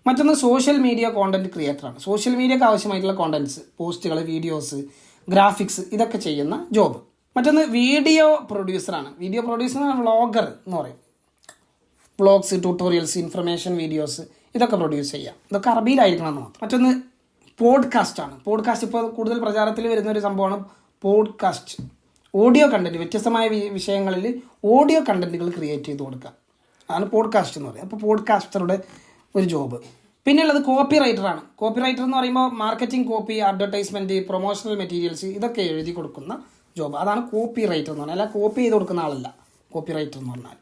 മറ്റൊന്ന് സോഷ്യൽ മീഡിയ കോണ്ടന്റ് ക്രിയേറ്ററാണ്. സോഷ്യൽ മീഡിയക്ക് ആവശ്യമായിട്ടുള്ള കോണ്ടന്റ്സ്, പോസ്റ്റുകൾ, വീഡിയോസ്, ഗ്രാഫിക്സ് ഇതൊക്കെ ചെയ്യുന്ന ജോബ്. മറ്റൊന്ന് വീഡിയോ പ്രൊഡ്യൂസറാണ്. വീഡിയോ പ്രൊഡ്യൂസർ വ്ളോഗർ എന്ന് പറയും. വ്ളോഗ്സ്, ട്യൂട്ടോറിയൽസ്, ഇൻഫർമേഷൻ വീഡിയോസ് ഇതൊക്കെ പ്രൊഡ്യൂസ് ചെയ്യാം. ഇതൊക്കെ അറബിയിലായിരിക്കണം എന്ന് മാത്രം. മറ്റൊന്ന് പോഡ്കാസ്റ്റാണ്. പോഡ്കാസ്റ്റ് ഇപ്പോൾ കൂടുതൽ പ്രചാരത്തിൽ വരുന്ന ഒരു സംഭവമാണ് പോഡ്കാസ്റ്റ്. ഓഡിയോ കണ്ടന്റ്, വ്യത്യസ്തമായ വിഷയങ്ങളിൽ ഓഡിയോ കണ്ടന്റുകൾ ക്രിയേറ്റ് ചെയ്ത് കൊടുക്കുക, അതാണ് പോഡ്കാസ്റ്റ് എന്ന് പറയുന്നത്. അപ്പോൾ പോഡ്കാസ്റ്ററുടെ ഒരു ജോബ്. പിന്നെയുള്ളത് കോപ്പി റൈറ്ററാണ്. കോപ്പി റൈറ്റർ എന്ന് പറയുമ്പോൾ marketing copy, advertisement, promotional materials ഇതൊക്കെ എഴുതി കൊടുക്കുന്ന ജോബ്. അതാണ് കോപ്പി റൈറ്റർ എന്ന് പറഞ്ഞാൽ. അല്ല കോപ്പി ചെയ്ത് കൊടുക്കുന്ന ആളല്ല കോപ്പി റൈറ്റർ എന്ന് പറഞ്ഞാൽ.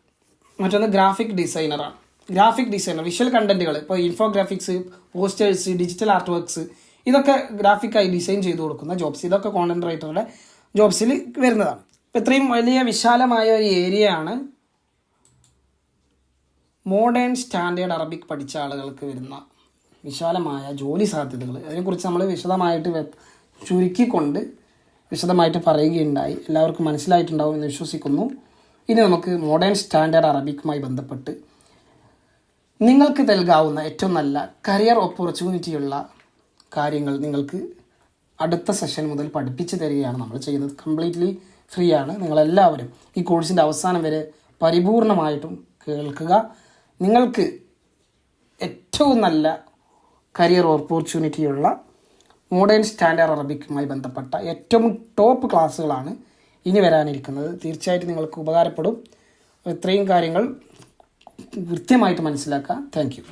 മറ്റൊന്ന് ഗ്രാഫിക് ഡിസൈനറാണ്. ഗ്രാഫിക് ഡിസൈനർ, വിഷ്വൽ കണ്ടന്റുകൾ, ഇപ്പോൾ infographics, posters, digital art works ഇതൊക്കെ ഗ്രാഫിക്കായി ഡിസൈൻ ചെയ്ത് കൊടുക്കുന്ന ജോബ്സ്. ഇതൊക്കെ കോണ്ടന്റ് റൈറ്ററുടെ ജോബ്സിൽ വരുന്നതാണ്. ഇപ്പോൾ ഇത്രയും വലിയ വിശാലമായ ഒരു ഏരിയയാണ് മോഡേൺ സ്റ്റാൻഡേർഡ് അറബിക് പഠിച്ച ആളുകൾക്ക് വരുന്ന വിശാലമായ ജോലി സാധ്യതകൾ. അതിനെക്കുറിച്ച് നമ്മൾ വിശദമായിട്ട് ചുരുക്കിക്കൊണ്ട് വിശദമായിട്ട് പറയുകയുണ്ടായി. എല്ലാവർക്കും മനസ്സിലായിട്ടുണ്ടാവും എന്ന് വിശ്വസിക്കുന്നു. ഇനി നമുക്ക് മോഡേൺ സ്റ്റാൻഡേർഡ് അറബിക്കുമായി ബന്ധപ്പെട്ട് നിങ്ങൾക്ക് നൽകാവുന്ന ഏറ്റവും നല്ല കരിയർ ഓപ്പർച്യൂണിറ്റിയുള്ള കാര്യങ്ങൾ നിങ്ങൾക്ക് അടുത്ത സെഷൻ മുതൽ പഠിപ്പിച്ചു തരികയാണ് നമ്മൾ ചെയ്യുന്നത്. കംപ്ലീറ്റ്ലി ഫ്രീ ആണ്. നിങ്ങളെല്ലാവരും ഈ കോഴ്സിൻ്റെ അവസാനം വരെ പരിപൂർണമായിട്ടും കേൾക്കുക. നിങ്ങൾക്ക് ഏറ്റവും നല്ല കരിയർ ഓപ്പർച്യൂണിറ്റിയുള്ള മോഡേൺ സ്റ്റാൻഡേർഡ് അറബിക്കുമായി ബന്ധപ്പെട്ട ഏറ്റവും ടോപ്പ് ക്ലാസ്സുകളാണ് ഇനി വരാനിരിക്കുന്നത്. തീർച്ചയായിട്ടും നിങ്ങൾക്ക് ഉപകാരപ്പെടും. ഇത്രയും കാര്യങ്ങൾ കൃത്യമായിട്ട് മനസ്സിലാക്കുക. Thank you.